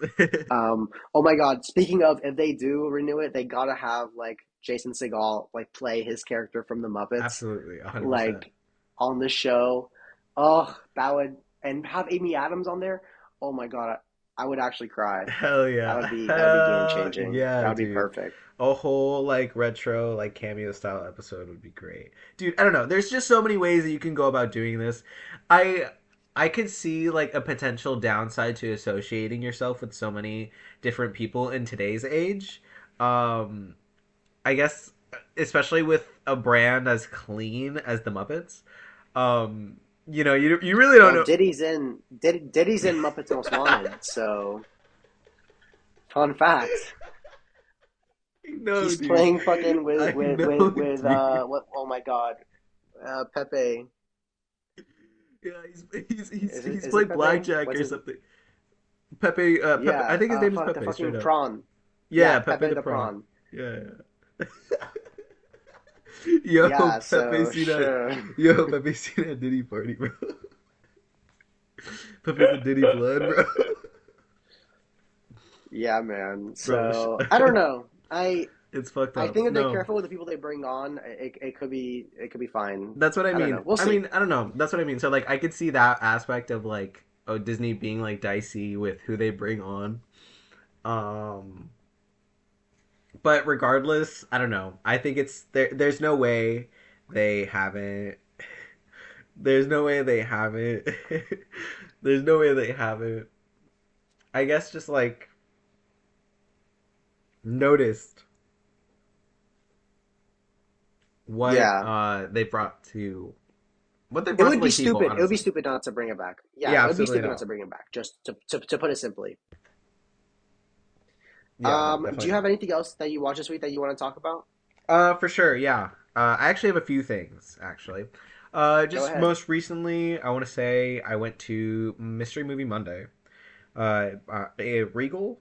Oh my God! Speaking of, if they do renew it, they gotta have like Jason Segel like play his character from the Muppets Absolutely, 100%. like on the show. Oh, that would, and have Amy Adams on there. Oh my God, I would actually cry. Hell yeah, That would be game hell changing. That yeah, would be dude. perfect. A whole like retro like cameo style episode would be great, dude. I don't know. There's just so many ways that you can go about doing this. I I could see like a potential downside to associating yourself with so many different people in today's age. Um, I guess especially with a brand as clean as the Muppets. Um, you really don't Well, know. Diddy's in Muppets Most Wanted. So, fun fact, I know, he's dude. playing fucking I know, dude. what? Oh my God, Pepe. Yeah, he's Is it played Pepe? blackjack What's or his? something. Pepe, Pepe. I Yeah, think his name is fuck the Pepe. Straight fucking up. prawn. Yeah, Yeah, Pepe Pepe the the prawn. prawn. Yeah. Yeah. Yo, Yeah, Pepe so seen that. sure. Yo, Pepe seen that Diddy party, bro. Pepe's a Diddy blood, bro. Yeah, man. Bro, So I don't know. it's fucked I up. think if they're No, careful with the people they bring on, it could be fine. that's what I I don't mean. know. We'll I see. mean, I don't know. That's what I mean. So like, I could see that aspect of like, oh, Disney being like dicey with who they bring on. Um, but regardless, I don't know. I think it's there. There's no way they haven't. There's no way they haven't. There's no way they haven't. I guess just like noticed what Yeah. they brought to what they It brought to would be like people. stupid. It would be Honestly, stupid not to bring it back. Yeah, yeah, it would be absolutely stupid not not. to bring it back. Just to put it simply. Yeah, no, Do definitely you have not. anything else that you watched this week that you want to talk about? For sure, yeah. I actually have a few things actually. Go Just ahead. most recently, I want to say I went to Mystery Movie Monday. A Regal.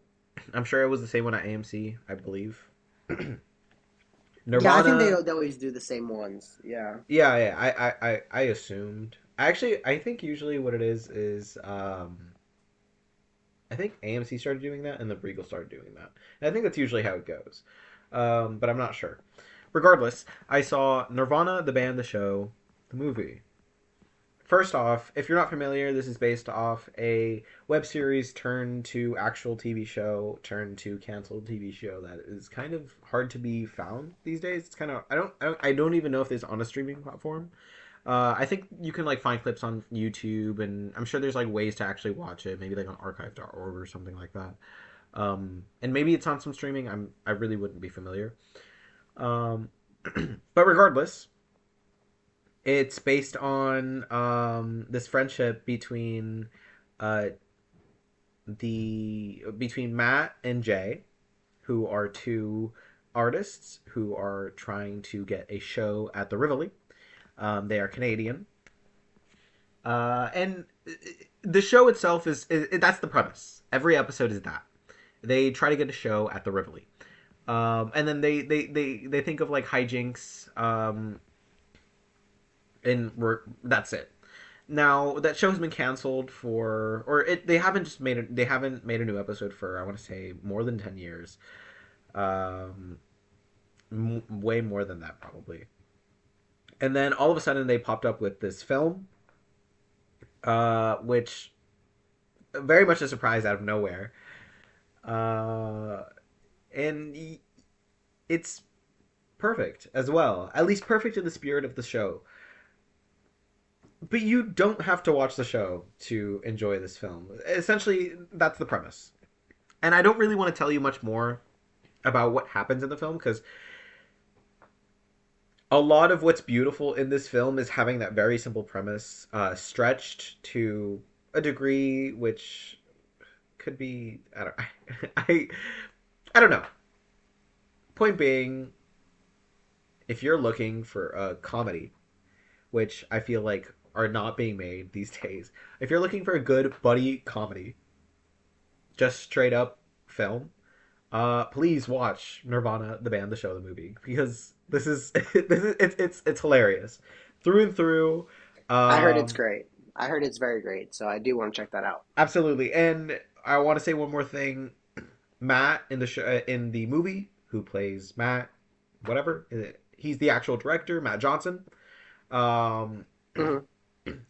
I'm sure it was the same one at AMC, I believe. Yeah, I think Nirvana. they always do the same ones. Yeah. Yeah, yeah. I assumed. Actually, I think usually what it is I think AMC started doing that and the Regal started doing that. And I think that's usually how it goes. But I'm not sure. Regardless, I saw Nirvana, the band, the show, the movie. First off, if you're not familiar, this is based off a web series turned to actual TV show, turned to canceled TV show that is kind of hard to be found these days. It's kind of I don't even know if it's on a streaming platform. I think you can like find clips on YouTube, and I'm sure there's like ways to actually watch it, maybe like on archive.org or something like that. And maybe it's on some streaming. I really wouldn't be familiar. Um, but regardless, it's based on this friendship uh, between Matt and Jay, who are two artists who are trying to get a show at the Rivoli. They are Canadian, and the show itself is that's the premise. Every episode is that they try to get a show at the Rivoli, and then they think of like hijinks, and that's it. Now that show has been canceled they haven't they haven't made a new episode for I want to say more than 10 years, um, way more than that probably. And then all of a sudden they popped up with this film, which very much a surprise out of nowhere, uh, and it's perfect as well. At least perfect in the spirit of the show. But you don't have to watch the show to enjoy this film. Essentially, that's the premise. And I don't really want to tell you much more about what happens in the film because a lot of what's beautiful in this film is having that very simple premise stretched to a degree which could be I don't I I don't know. Point being, if you're looking for a comedy, which I feel like are not being made these days, if you're looking for a good buddy comedy, just straight up film, please watch Nirvana, the band, the show, the movie, because it's hilarious through and through. I heard it's Um, great. I heard it's very great, so I do want to check that out. Absolutely, and I want to say one more thing. Matt in the show, in the movie, who plays Matt, whatever, he's the actual director, Matt Johnson. Um, Hmm.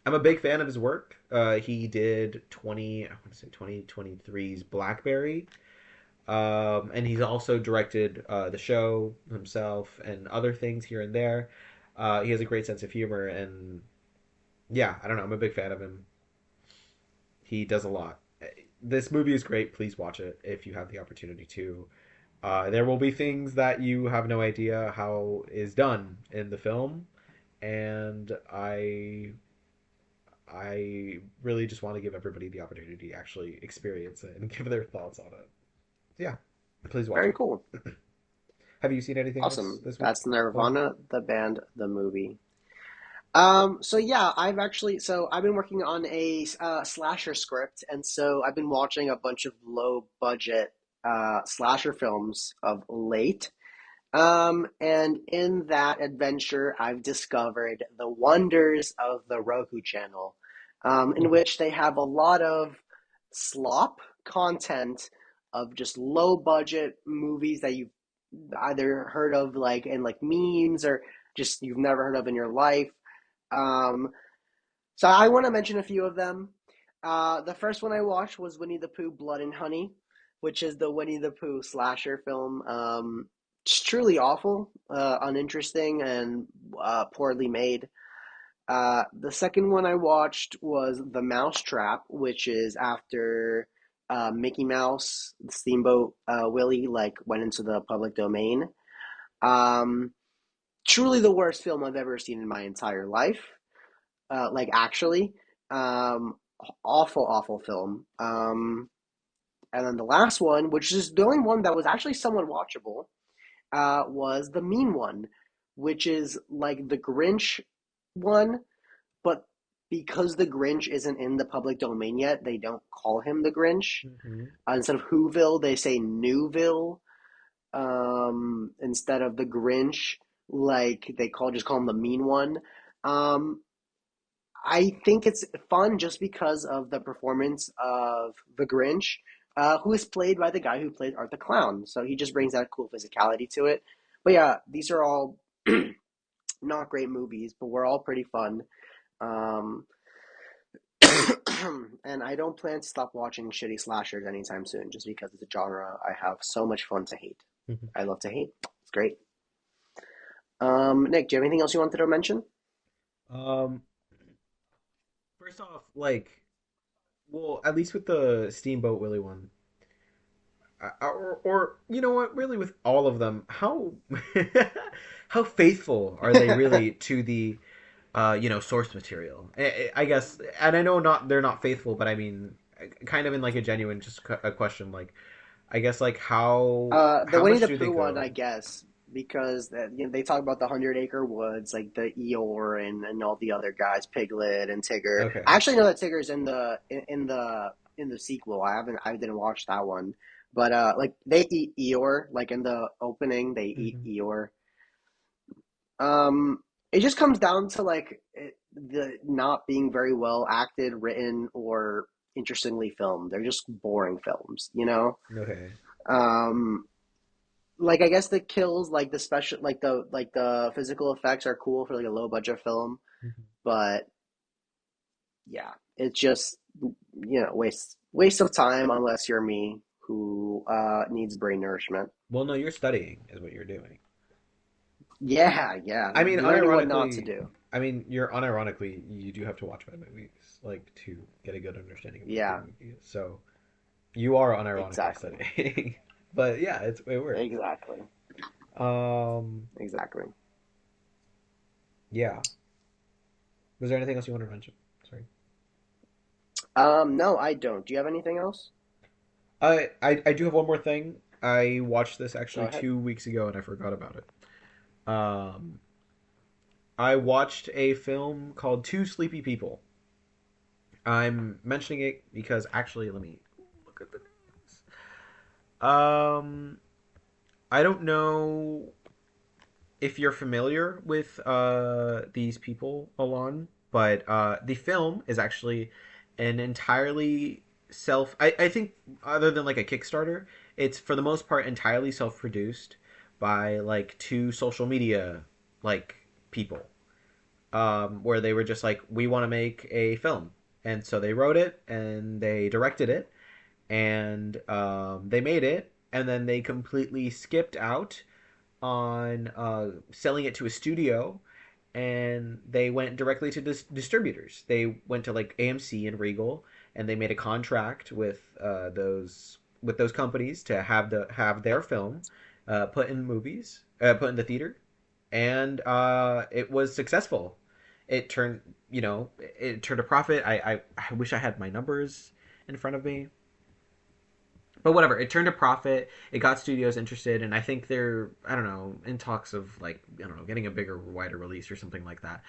I'm a big fan of his work. He did 20, I want to say 2023's Blackberry. And he's also directed the show himself and other things here and there. He has a great sense of humor, and yeah, I don't know. I'm a big fan of him. He does a lot. This movie is great. Please watch it if you have the opportunity to. There will be things that you have no idea how is done in the film, and I really just want to give everybody the opportunity to actually experience it and give their thoughts on it. So yeah, please watch Very it. cool. Have you seen anything else Awesome. this week? That's Well, Nirvana, the band, the movie. So yeah, I've been working on a slasher script, and so I've been watching a bunch of low budget slasher films of late. And in that adventure, I've discovered the wonders of the Roku channel, in mhm, which they have a lot of slop content of just low budget movies that you've either heard of like in like memes or just you've never heard of in your life. Um, so I want to mention a few of them. The first one I watched was Winnie the Pooh Blood and Honey, which is the Winnie the Pooh slasher film. It's truly awful, uninteresting, and poorly made. The second one I watched was The Mousetrap, which is after Mickey Mouse, Steamboat Willie, like went into the public domain. Um, Truly the worst film I've ever seen in my entire life. Like actually, um, awful, awful film. And then the last one, which is the only one that was actually somewhat watchable, was the Mean One, which is like the Grinch one, but because the Grinch isn't in the public domain yet, they don't call him the Grinch. mhm. Instead of Whoville, they say Newville. Instead of the Grinch, like they call him the Mean One. Um, I think it's fun just because of the performance of the Grinch, who is played by the guy who played Art the Clown. So he just brings that cool physicality to it. But yeah, these are all not great movies, but we're all pretty fun. Um, and I don't plan to stop watching shitty slashers anytime soon, just because it's a genre I have so much fun to hate. Mhm. I love to hate. It's great. Nick, do you have anything else you wanted to mention? Um, First off, like, well, at least with the Steamboat Willie one, or you know what, really with all of them, how how faithful are they really to the source material? I guess, and I know not they're not faithful, but I mean, kind of in like a genuine just a question, like I guess like The how Winnie much the do they Pooh one, go? I guess, because they talk about the Hundred Acre Woods, like the Eeyore and all the other guys, Piglet and Tigger. Okay. I actually know that Tigger's in the sequel. I didn't watch that one, but like they eat Eeyore, like in the opening, they eat Hmm. Eeyore. It just comes down to like the not being very well acted, written, or interestingly filmed. They're just boring films, you know. Okay. Um, like I guess the kills, like the special, like the physical effects are cool for like a low budget film, Mhm. but yeah, it's just waste of time unless you're me who needs brain nourishment. Well, no, you're studying is what you're doing. Yeah, yeah, I mean, learning what not to unironically, do. you're unironically, you do have to watch bad movies, like to get a good understanding of what a good Yeah, movie is. So you are unironically exactly, studying, but yeah, it works. exactly, Um, exactly. yeah. Was there anything else you wanted to mention? Sorry. No, I don't. Do you have anything else? I do have one more thing. I watched this Go actually ahead. 2 weeks ago and I forgot about it. I watched a film called Two Sleepy People. I'm mentioning it because actually, let me look at the names. I don't know if you're familiar with these people, Alon, but the film is actually an entirely self. I think other than like a Kickstarter, it's for the most part entirely self produced by like two social media like people, where they were just like, we want to make a film, and so they wrote it and they directed it and they made it, and then they completely skipped out on selling it to a studio, and they went directly to distributors. They went to like AMC and Regal, and they made a contract with those companies to have their film put in movies, put in the theater, and it was successful. It turned, it turned a profit. I wish I had my numbers in front of me, but whatever, it turned a profit. It got studios interested, and I think they're, I don't know, in talks of like, I don't know, getting a bigger, wider release or something like that.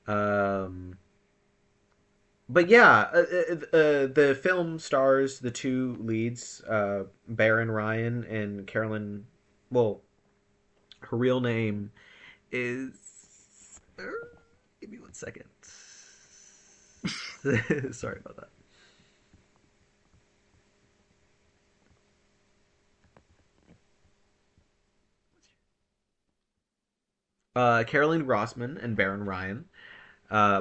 um but yeah, the film stars the two leads, Baron Ryan and Carolyn. Well, her real name is, give me 1 second. Sorry about that. Carolyn Grossman and Baron Ryan,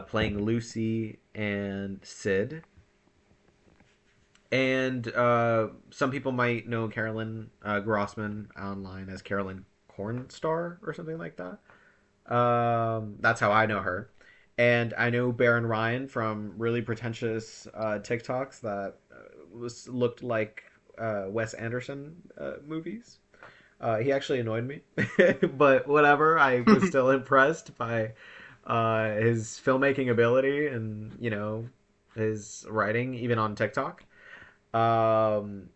playing Lucy and Sid. And some people might know Carolyn Grossman online as Carolyn Cornstar or something like that. That's how I know her. And I know Baron Ryan from really pretentious TikToks that looked like Wes Anderson movies. He actually annoyed me, but whatever. I was still impressed by his filmmaking ability and his writing, even on TikTok. Um,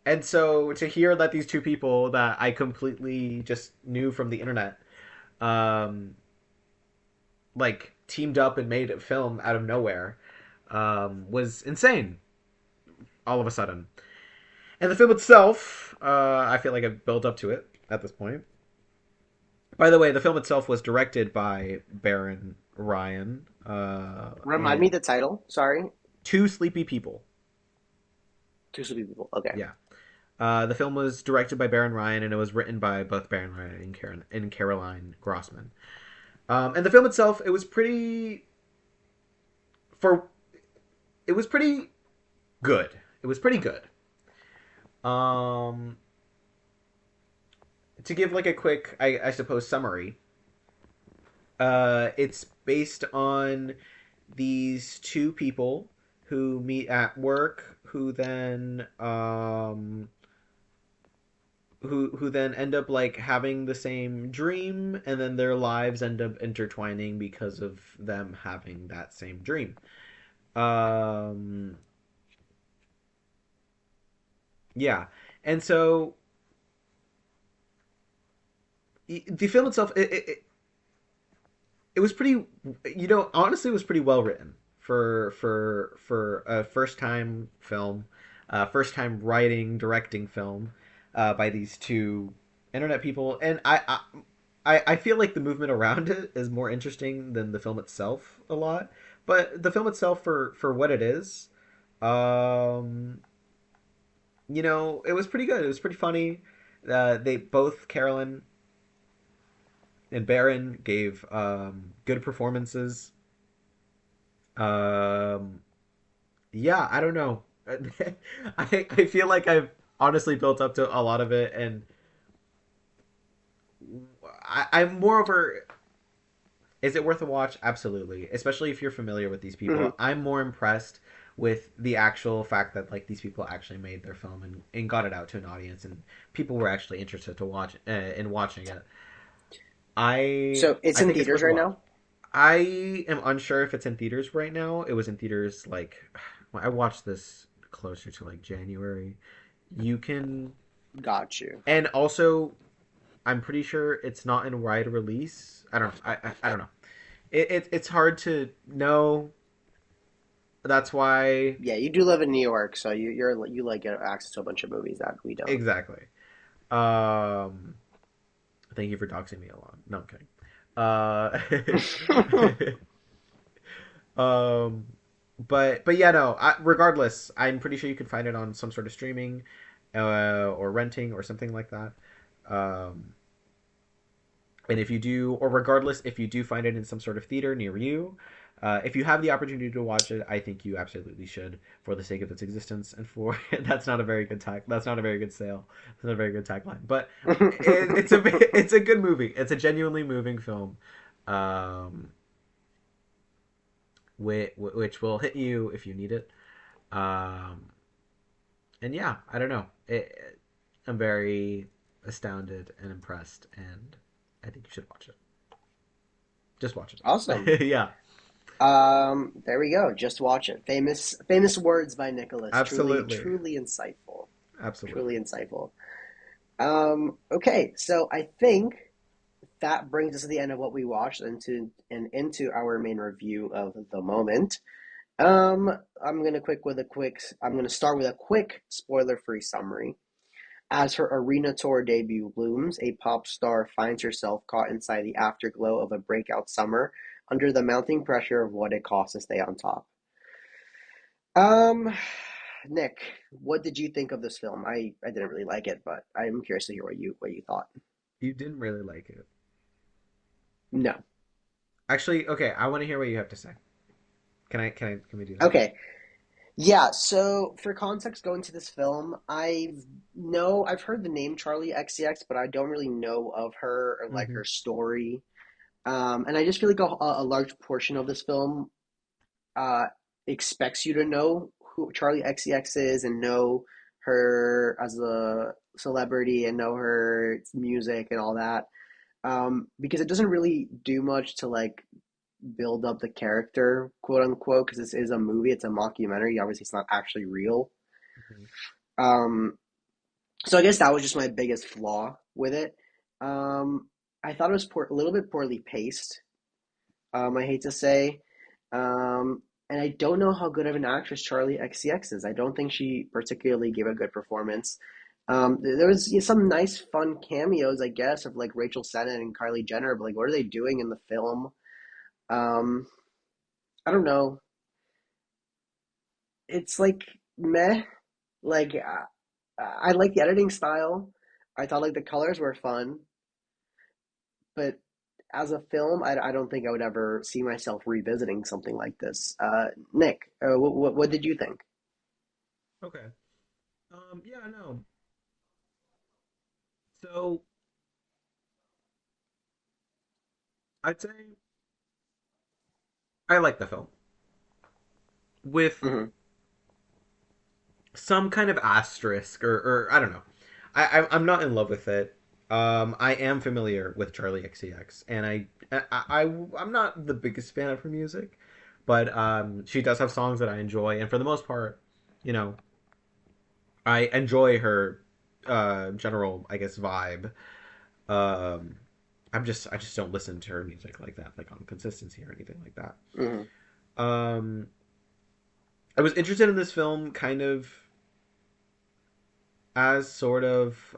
and so to hear that these two people that I completely just knew from the internet, um, like teamed up and made a film out of nowhere, was insane. All of a sudden, and the film itself, I feel like I've built up to it at this point. By the way, the film itself was directed by Baron Ryan, Remind me and the title. Sorry, Two Sleepy People. Two Sleepy People. Okay. Yeah. The film was directed by Baron Ryan, and it was written by both Baron Ryan and Caroline Grossman. And the film itself, for it was pretty good. It was pretty good. Um, to give like a quick, I suppose, summary. It's based on these two people who meet at work, who then who then end up like having the same dream, and then their lives end up intertwining because of them having that same dream. Um, yeah, and so the film itself, it was pretty, honestly, it was pretty well written for a first time film, first time writing directing film by these two internet people, and I feel like the movement around it is more interesting than the film itself a lot. But the film itself, for what it is, um, it was pretty good. It was pretty funny. They both, Carolyn and Baron, gave good performances. Um, yeah, I don't know. I feel like I've honestly built up to a lot of it, and I'm moreover. Is it worth a watch? Absolutely, especially if you're familiar with these Mhm. people. I'm more impressed with the actual fact that like these people actually made their film and got it out to an audience, and people were actually interested to watch in watching it. I So it's I in think it's theaters worth a right watch. now. I am unsure if it's in theaters right now. It was in theaters like I watched this closer to like January. You can, Got you. and also I'm pretty sure it's not in wide release. I don't I don't know. It's hard to know. That's why Yeah, you do live in New York, so you like get access to a bunch of movies that we don't. exactly. Um, Thank you for doxing me along. No, I'm kidding. um, but yeah, no. Regardless, I'm pretty sure you can find it on some sort of streaming, or renting or something like that. Um, and if you do, or regardless, if you do find it in some sort of theater near you, if you have the opportunity to watch it, I think you absolutely should, for the sake of its existence and for that's not a very good tag. That's not a very good sale. That's not a very good tagline. But it's a good movie. It's a genuinely moving film, um, which will hit you if you need it. Um, and yeah, I don't know. I'm very astounded and impressed, and I think you should watch it. Just watch Awesome. it. Yeah, There we go. Just watch it. Famous words by Nicholas. Truly, absolutely, truly insightful. Truly absolutely. insightful. Okay, so I think that brings us to the end of what we watched into our main review of the moment. I'm gonna start with a quick spoiler-free summary. As her arena tour debut looms, a pop star finds herself caught inside the afterglow of a breakout summer under the mounting pressure of what it costs to stay on top. Um, Nick, what did you think of this film? I didn't really like it, but I'm curious to hear what you thought. You didn't really like it. No. Actually, okay, I want to hear what you have to say. Can we do that? Okay. Yeah, so for context going to this film, I've heard the name Charlie XCX, but I don't really know of her or like Mm-hmm. her story. And I just feel like a large portion of this film uh, expects you to know who Charlie XCX is and know her as a celebrity and know her music and all that. Because it doesn't really do much to like build up the character, quote unquote, because this is a movie, it's a mockumentary. Obviously, it's not actually real. Mm-hmm. Um, so I guess that was just my biggest flaw with it. Um, I thought it was a little bit poorly paced. I hate to say. And I don't know how good of an actress Charlie XCX is. I don't think she particularly gave a good performance. There was some nice, fun cameos, I guess, of like Rachel Sennett and Kylie Jenner, but like, what are they doing in the film? Um, I don't know. It's like meh. Like, I like the editing style. I thought like the colors were fun, but as a film, I don't think I would ever see myself revisiting something like this. Nick, what did you think? Okay. Yeah, no. So I'd say I like the film with Hmm. some kind of asterisk, or I don't know. I'm not in love with it. I am familiar with Charlie XCX, and I'm not the biggest fan of her music, but she does have songs that I enjoy, and for the most part, you know, I enjoy her general, I guess, vibe. Um, I just don't listen to her music like that, like on consistency or anything like that. Hmm. Um, I was interested in this film kind of as sort of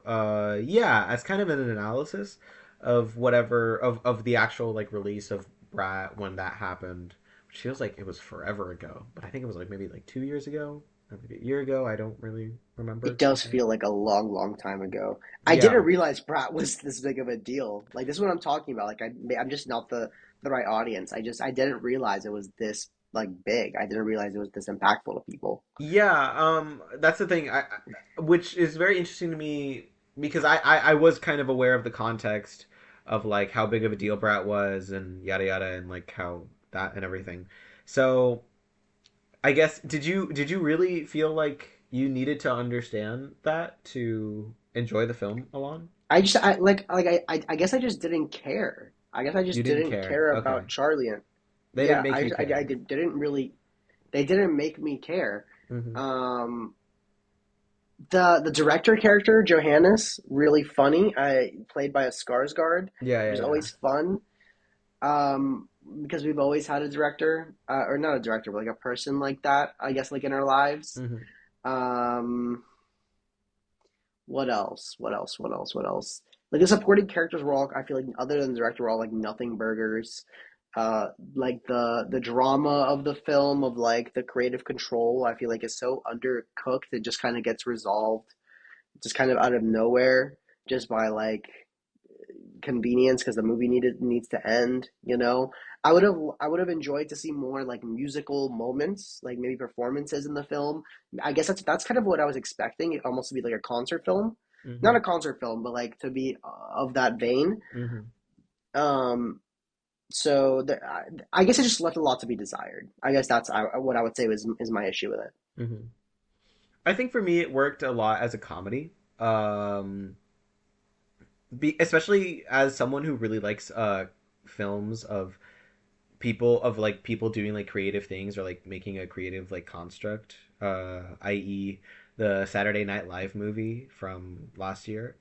yeah, as kind of an analysis of whatever of the actual like release of Brat when that happened, which feels like it was forever ago, but I think it was like maybe like 2 years ago or maybe a year ago. I don't really remember It to be does fair. feel like a long, long time ago. I didn't Yeah. realize Brat was this big of a deal. Like this is what I'm talking about. Like I'm just not the right audience. I didn't realize it was this like big. I didn't realize it was this impactful to people. Yeah, that's the thing, which is very interesting to me because I was kind of aware of the context of like how big of a deal Brat was and yada yada and like how that and everything. So I guess did you really feel like you needed to understand that to enjoy the film along? I guess I just didn't care. I guess I You just didn't didn't care. care Okay. about Charlie. And They didn't yeah, make you I care. didn't really. They didn't make me care. Hmm. Um, the director character Johannes really funny. Played by a Skarsgård, Yeah, which yeah, is yeah. always fun. Because we've always had a director, or not a director, but like a person like that. I guess like in our lives. Hmm. Um, what else? What else? What else? What else? Like the supporting characters were all. I feel like other than the director, were all like nothing burgers. Like the drama of the film of like the creative control, I feel like is so undercooked. It just kind of gets resolved, just kind of out of nowhere, just by like convenience because the movie needs to end. I would have enjoyed to see more like musical moments, like maybe performances in the film. I guess that's kind of what I was expecting, it almost to be like a concert film, not Hmm. a concert film, but like to be of that vein. Hmm. Um, I guess it just left a lot to be desired. I guess that's what I would say is my issue with it. Hmm. I think for me it worked a lot as a comedy. Um, especially as someone who really likes films of people doing like creative things or like making a creative like construct, i.e. the Saturday Night Live movie from last year,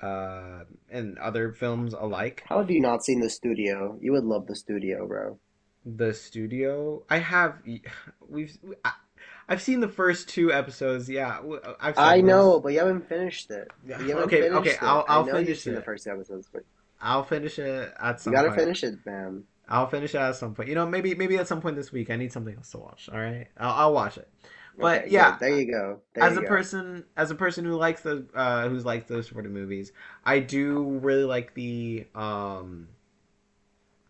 and other films alike. How have you not seen the studio? You would love the studio, bro. The studio, I have, we've I've seen the first two episodes. Yeah, I've I said know, this. but you haven't finished it. Yeah, You haven't okay, okay. finished it. I I'll know you've finish seen the it. first episodes, but I'll finish it at you some gotta point. finish it, man. I'll finish it at some point. You know, maybe at some point this week. I need something else to watch. All right, I'll watch it. But Okay, yeah, good. There you go. There as you go. a person who likes the who's liked those sort of movies, I do really like the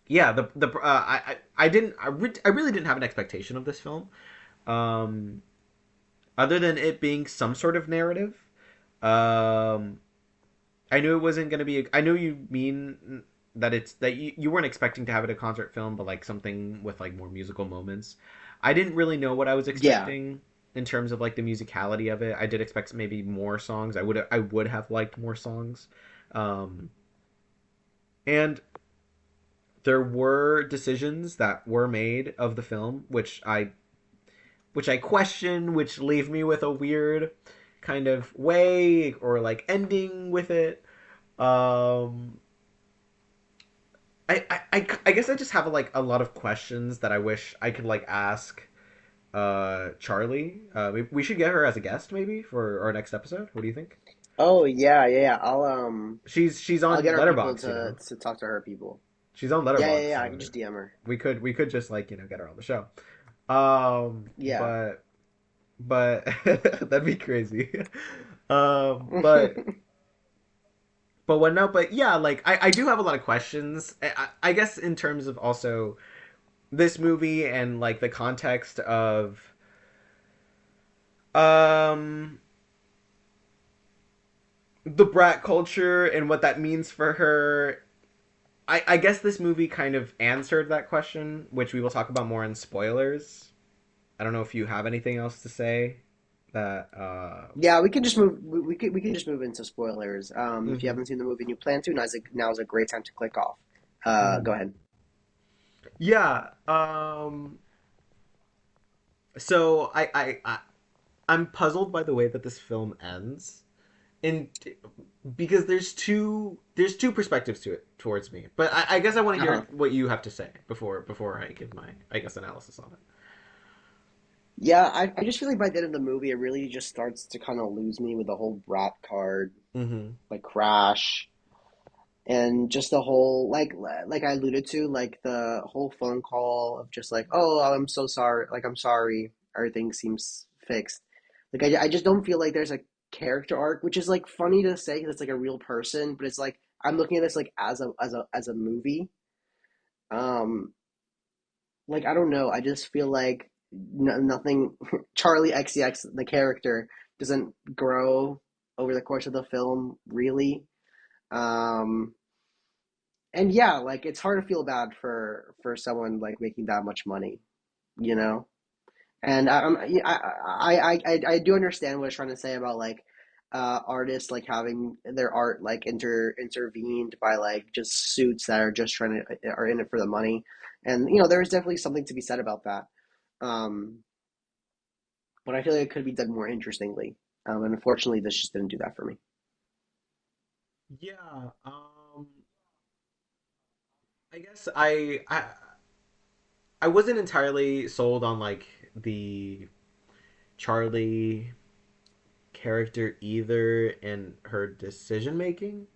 yeah I didn't I really didn't have an expectation of this film, um other than it being some sort of narrative. Um, I knew it wasn't going to be. I know you mean that it's that you weren't expecting to have it a concert film, but like something with like more musical moments. I didn't really know what I was Yeah. expecting in terms of like the musicality of it. I did expect maybe more songs. I would have liked more songs, um, and there were decisions that were made of the film which I question, which leave me with a weird kind of way or like ending with it. Um, I guess I just have like a lot of questions that I wish I could like ask Charlie. We should get her as a guest maybe for our next episode. What do you think? Oh yeah, yeah, yeah. She's I'll on get our people Letterbox, you know. to talk to her people. She's on Yeah, yeah, Letterbox, yeah. I so can just DM her. we could just like you know get her on the show. Yeah. But that'd be crazy. But what no, but yeah, like I do have a lot of questions. I guess in terms of also this movie and like the context of um the brat culture and what that means for her. I guess this movie kind of answered that question, which we will talk about more in spoilers. I don't know if you have anything else to say that Yeah, we can just move. We can just move into spoilers. If you mhm, haven't seen the movie and you plan to, now is a great time to click off. Go mhm. ahead. Yeah. So I'm puzzled by the way that this film ends, and because there's two perspectives to it towards me. But I guess I want to Uh-huh. hear what you have to say before I give my I guess analysis on Yeah, I just feel like by the end of the movie, it really just starts to kind of lose me with the whole brat card, it. Mm-hmm. like crash, and just the whole like I alluded to, like the whole phone call of just like, oh, I'm so sorry, like I'm sorry, everything seems fixed. Like I just don't feel like there's a character arc, which is like funny to say because it's like a real person, but it's like I'm looking at this like as a movie. Um, like I don't know, I just feel like nothing. Charlie XCX, the character, doesn't grow over the course of the film, really. Um, and yeah, like it's hard to feel bad for someone like making that much money, you know. And I do understand what it's trying to say about like artists like having their art like intervened by like just suits that are just trying to are in it for the money, and you know there is definitely something to be said about that. Um, but I feel like it could be done more interestingly. And unfortunately, this just didn't do that for me. Yeah. I guess I wasn't entirely sold on like the Charlie character either in her decision making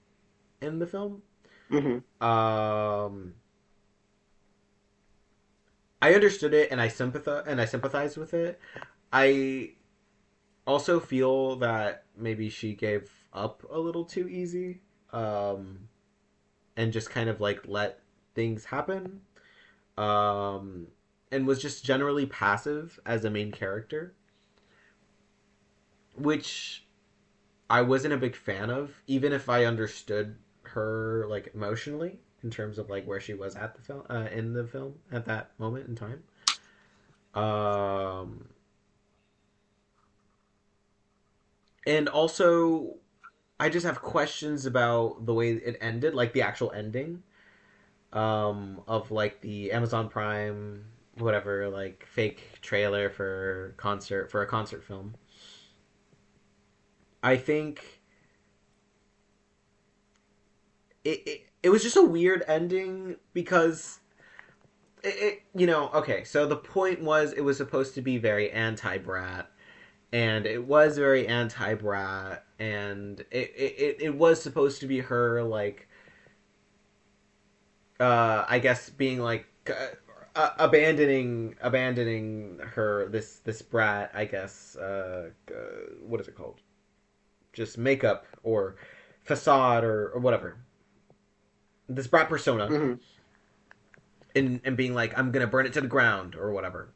in the film. Hmm. Um, I understood it and I sympathized with it. I also feel that maybe she gave up a little too easy, um, and just kind of like let things happen, um, and was just generally passive as a main character, which I wasn't a big fan of, even if I understood her like emotionally in terms of like where she was at the film in the film at that moment in time. Um, and also, I just have questions about the way it ended, like the actual ending of like the Amazon Prime whatever like fake trailer for a concert film. I think it was just a weird ending because you know, okay, so the point was it was supposed to be very anti brat, and it was very anti brat, and it was supposed to be her like I guess being like abandoning her this brat, I guess what is it called, just makeup or facade or whatever, this brat persona, Hmm. and being like I'm gonna burn it to the ground or whatever.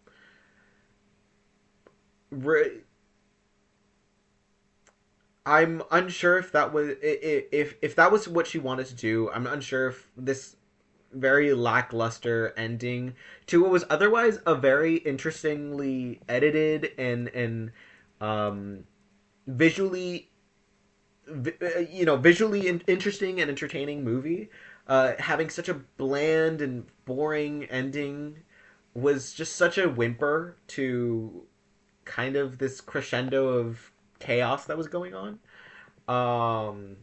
I'm unsure if that was if that was what she wanted to do. I'm unsure if this very lackluster ending to what was otherwise a very interestingly edited and um, visually you know visually interesting and entertaining movie, having such a bland and boring ending was just such a whimper to kind of this crescendo of chaos that was going on. um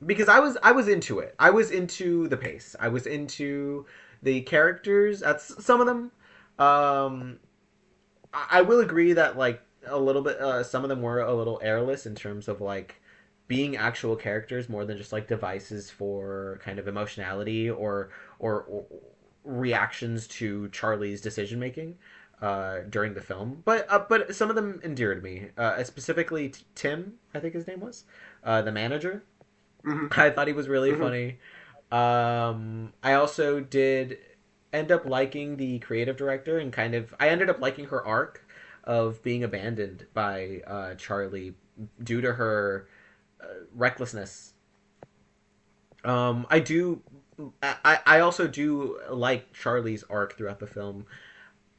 because I was into it. I was into the pace. I was into the characters. That's some of them. Um, I will agree that like a little bit. Some of them were a little airless in terms of like being actual characters more than just like devices for kind of emotionality or reactions to Charlie's decision making during the film. But some of them endeared me. Specifically, Tim, I think his name was, the manager. Hmm. I thought he was really Hmm. funny. I also did end up liking the creative director and kind of I ended up liking her arc of being abandoned by Charlie due to her recklessness. I do. I also do like Charlie's arc throughout the film,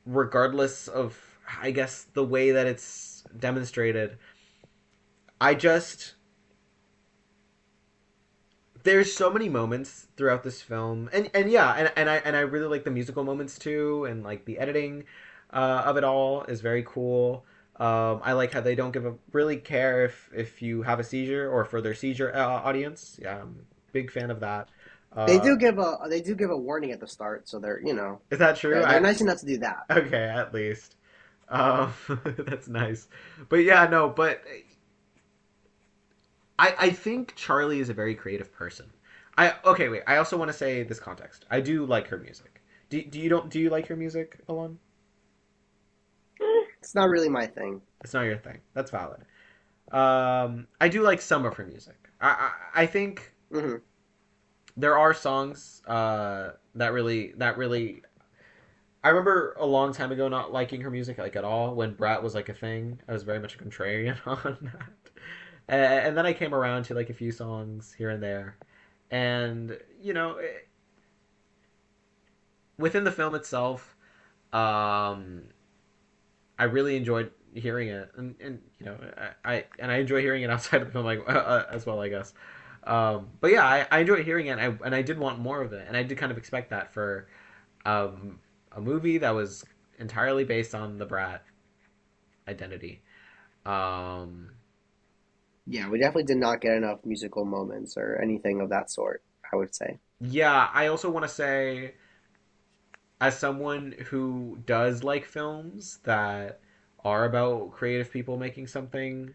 regardless of I guess the way that it's demonstrated, I just there's so many moments throughout this film, and yeah, and I really like the musical moments too, and like the editing of it all is very cool. I like how they don't give a really care if you have a seizure or for their seizure audience. Yeah, I'm a big fan of that. Uh, They do give a warning at the start, so they're, is that true? they're nice enough to do that. Okay, at least. Um, that's nice. But yeah, no, but I think Charlie is a very creative person. I okay, wait. I also want to say this context. I do like her music. Do you like her music, Alon? It's not really my thing. It's not your thing. That's valid. I do like some of her music. I think Hmm. there are songs that really. I remember a long time ago not liking her music like at all when Brat was like a thing. I was very much a contrarian on that. And then I came around to like a few songs here and there, and within the film itself, um, I really enjoyed hearing it, and I enjoy hearing it outside of the film like as well, I guess. But yeah, I enjoy hearing it, and I did want more of it, and I did kind of expect that for um, a movie that was entirely based on the Brat identity. Um, Yeah, we definitely did not get enough musical moments or anything of that sort, I would say. yeah, I also want to say, as someone who does like films that are about creative people making something,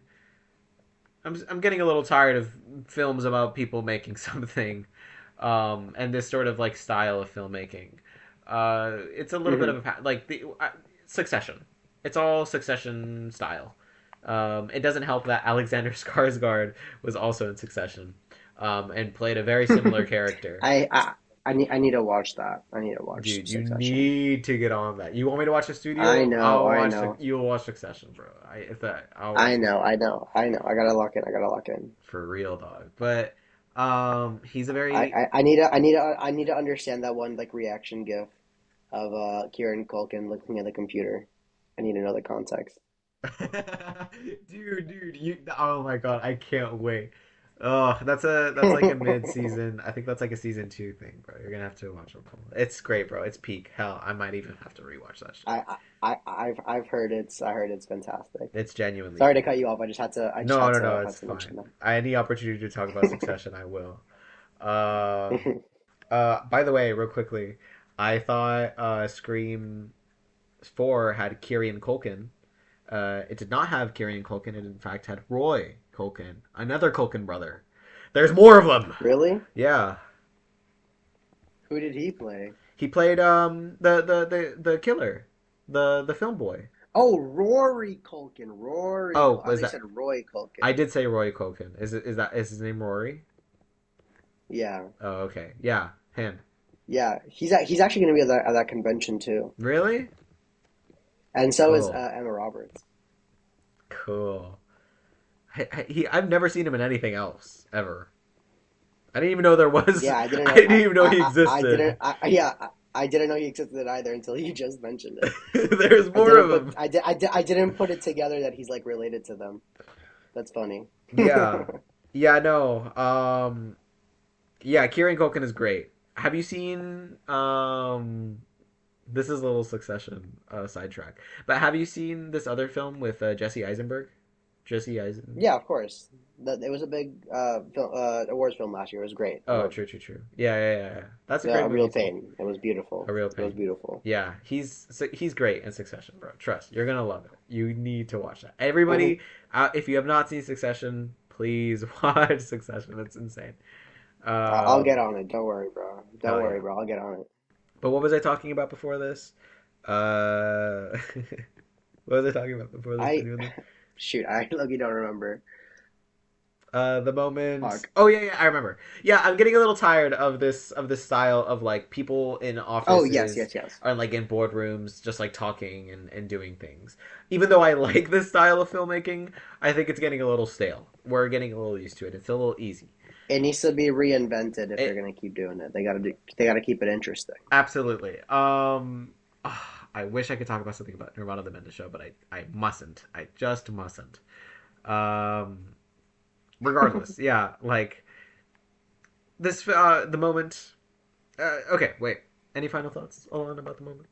I'm getting a little tired of films about people making something, and this sort of like style of filmmaking. It's a little bit Hmm. of a like the Succession. It's all Succession style. It doesn't help that Alexander Skarsgård was also in Succession, and played a very similar character. I, I I need to watch that. I need to watch Dude, you Succession. need to get on that. You want me to watch the I studio? know, I'll I watch. know, You'll watch Succession, bro. I'll watch I Succession. know, I know, I know. I gotta lock in. I gotta lock in. For real, dog. But he's a very I need to understand that one like reaction gif of Kieran Culkin looking at the computer. I need to know the context. dude, you. Oh my god, I can't wait. Oh, that's like a mid season. I think that's like a season two thing, bro. You're gonna have to watch it. It's great, bro. It's peak. Hell, I might even have to rewatch that shit. I've heard it's fantastic. It's genuinely Sorry to great. cut you off. I just No, no, no, had it's to mention fine. that. Any opportunity to talk about Succession, I will. By the way, real quickly, I thought Scream 4 had Kieran Culkin. It did not have Kieran Culkin. It in fact had Roy Culkin, another Culkin brother. There's more of them. Really? Yeah, Who did he play? he played the killer, the film boy. Oh, Rory Culkin. Rory. Oh, I thought was you that? said Roy I Culkin. did say Roy Culkin. Is his name Rory? Yeah, Oh, okay. Yeah, him. yeah. He's actually going to be at that convention too, Really? and so is Cool. Emma Roberts. Cool. I've never seen him in anything else ever. I didn't even know there was. Yeah, I didn't I know. didn't even know he I didn't. existed. I didn't know he existed either until you just mentioned it. There's more of him. I didn't put it together that he's like related to them. That's funny. Yeah, yeah, no. Yeah, Kieran Culkin is great. Have you seen? This is a little Succession sidetrack, but have you seen this other film with Jesse Eisenberg? Jesse Eisen. Yeah, of course. It was a big awards film last year. It was great. I Oh, loved true, true, true. Yeah, yeah, yeah, yeah. That's a it. great A Real movie too. Pain. It was beautiful. A real It was pain. beautiful. Yeah, he's great in Succession, bro. Trust, you're gonna love it. You need to watch that. Hmm. Everybody, if you have not seen Succession, please watch Succession. It's insane. I'll get Um, on it. Don't worry, bro. Don't hell yeah. worry, bro. I'll get on it. But what was I talking about before this? What was I talking about before this? I Genuinely. shoot. I lucky don't remember. The moment. Fuck. Oh yeah, yeah, I remember. Yeah, I'm getting a little tired of this style of like people in Oh yes, offices yes, yes. or like in boardrooms just like talking and doing things. Even though I like this style of filmmaking, I think it's getting a little stale. We're getting a little used to it. It's a little easy. It needs to be reinvented if they're It gonna keep doing it. They gotta keep it interesting. absolutely. I wish I could talk about something about Nirvana the Menda Show, but I mustn't. I just mustn't. Um, regardless, yeah, like this the moment. Okay, wait. Any final thoughts, Olin, about the moment?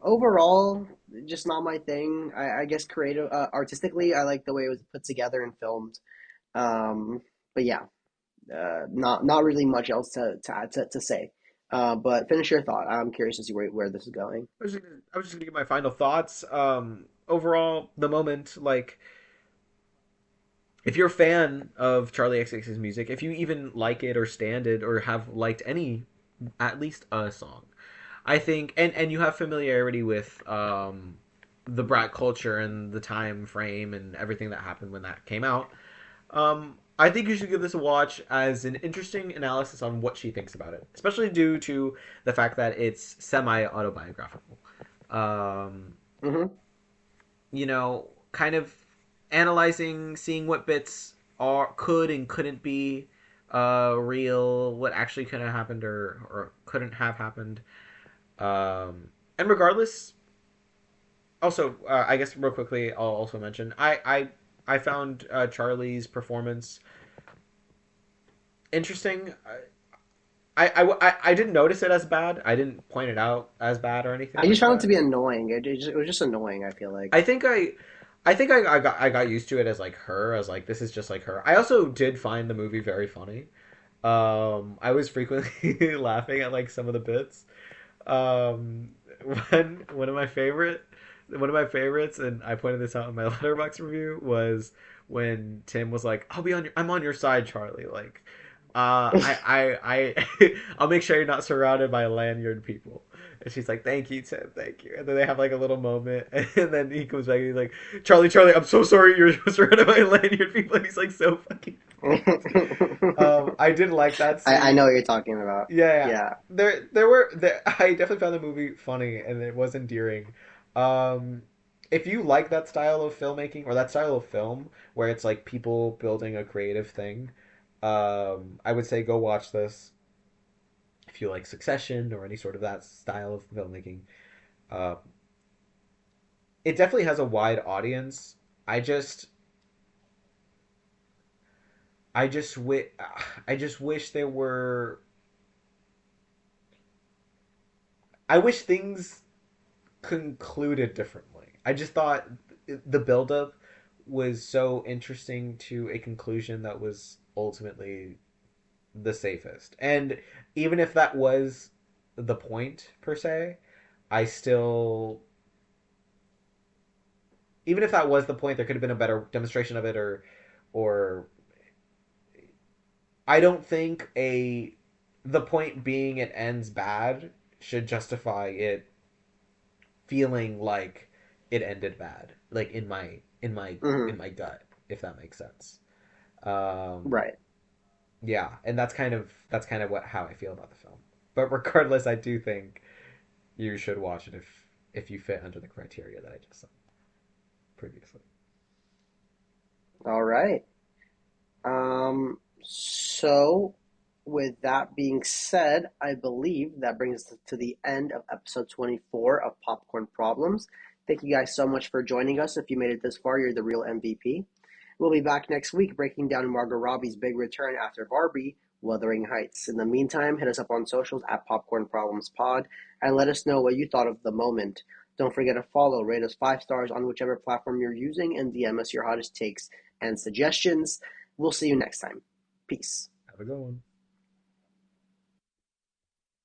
Overall, just not my thing. I guess creative, artistically, I like the way it was put together and filmed. Um, but yeah, not really much else to say. But finish your thought. I'm curious to see where this is going. I was just gonna give my final thoughts. Overall, the moment, like, if you're a fan of Charlie XCX's music, if you even like it or stand it or have liked any, at least a song, I think, and you have familiarity with the brat culture and the time frame and everything that happened when that came out. I think you should give this a watch as an interesting analysis on what she thinks about it, especially due to the fact that it's semi autobiographical. Um, Hmm. Kind of analyzing, seeing what bits are could and couldn't be real, what actually could have happened or couldn't have happened. And regardless, also, I guess real quickly, I'll also mention I found Charlie's performance interesting. I didn't notice it as bad. I didn't point it out as bad or anything I just like found it to that. be annoying. It was just annoying. I feel like. I think I got used to it as like her, as like this is just like her. I also did find the movie very funny. I was frequently laughing at like some of the bits. Um, one of my favorites, and I pointed this out in my letterbox review, was when Tim was like, I'm on your side, Charlie." Like, I'll make sure you're not surrounded by lanyard people. And she's like, "Thank you, Tim, thank you." And then they have like a little moment, and then he comes back and he's like, "Charlie, I'm so sorry you're surrounded by lanyard people." And he's like so fucking pissed. I did like that I scene. know what you're talking about. Yeah. Yeah. I definitely found the movie funny and it was endearing. Um, if you like that style of filmmaking or that style of film where it's like people building a creative thing, I would say go watch this. If you like Succession or any sort of that style of filmmaking, uh, it definitely has a wide audience. I just, I just wish, I just wish there were. I wish things concluded differently. I just thought the buildup was so interesting to a conclusion that was ultimately the safest. And even if that was the point per se, I still even if that was the point, there could have been a better demonstration of it or I don't think a the point being it ends bad should justify it feeling like it ended bad, like Hmm. in my gut, if that makes sense. Um, Right. yeah, and that's kind of what how I feel about the film. But regardless, I do think you should watch it if you fit under the criteria that I just said previously. All right. So with that being said, I believe that brings us to the end of episode 24 of Popcorn Problems. Thank you guys so much for joining us. If you made it this far, you're the real MVP. We'll be back next week breaking down Margot Robbie's big return after Barbie, Wuthering Heights. In the meantime, hit us up on socials at Popcorn Problems Pod and let us know what you thought of the moment. Don't forget to follow, rate us 5 stars on whichever platform you're using, and DM us your hottest takes and suggestions. We'll see you next time. Peace. Have a good one.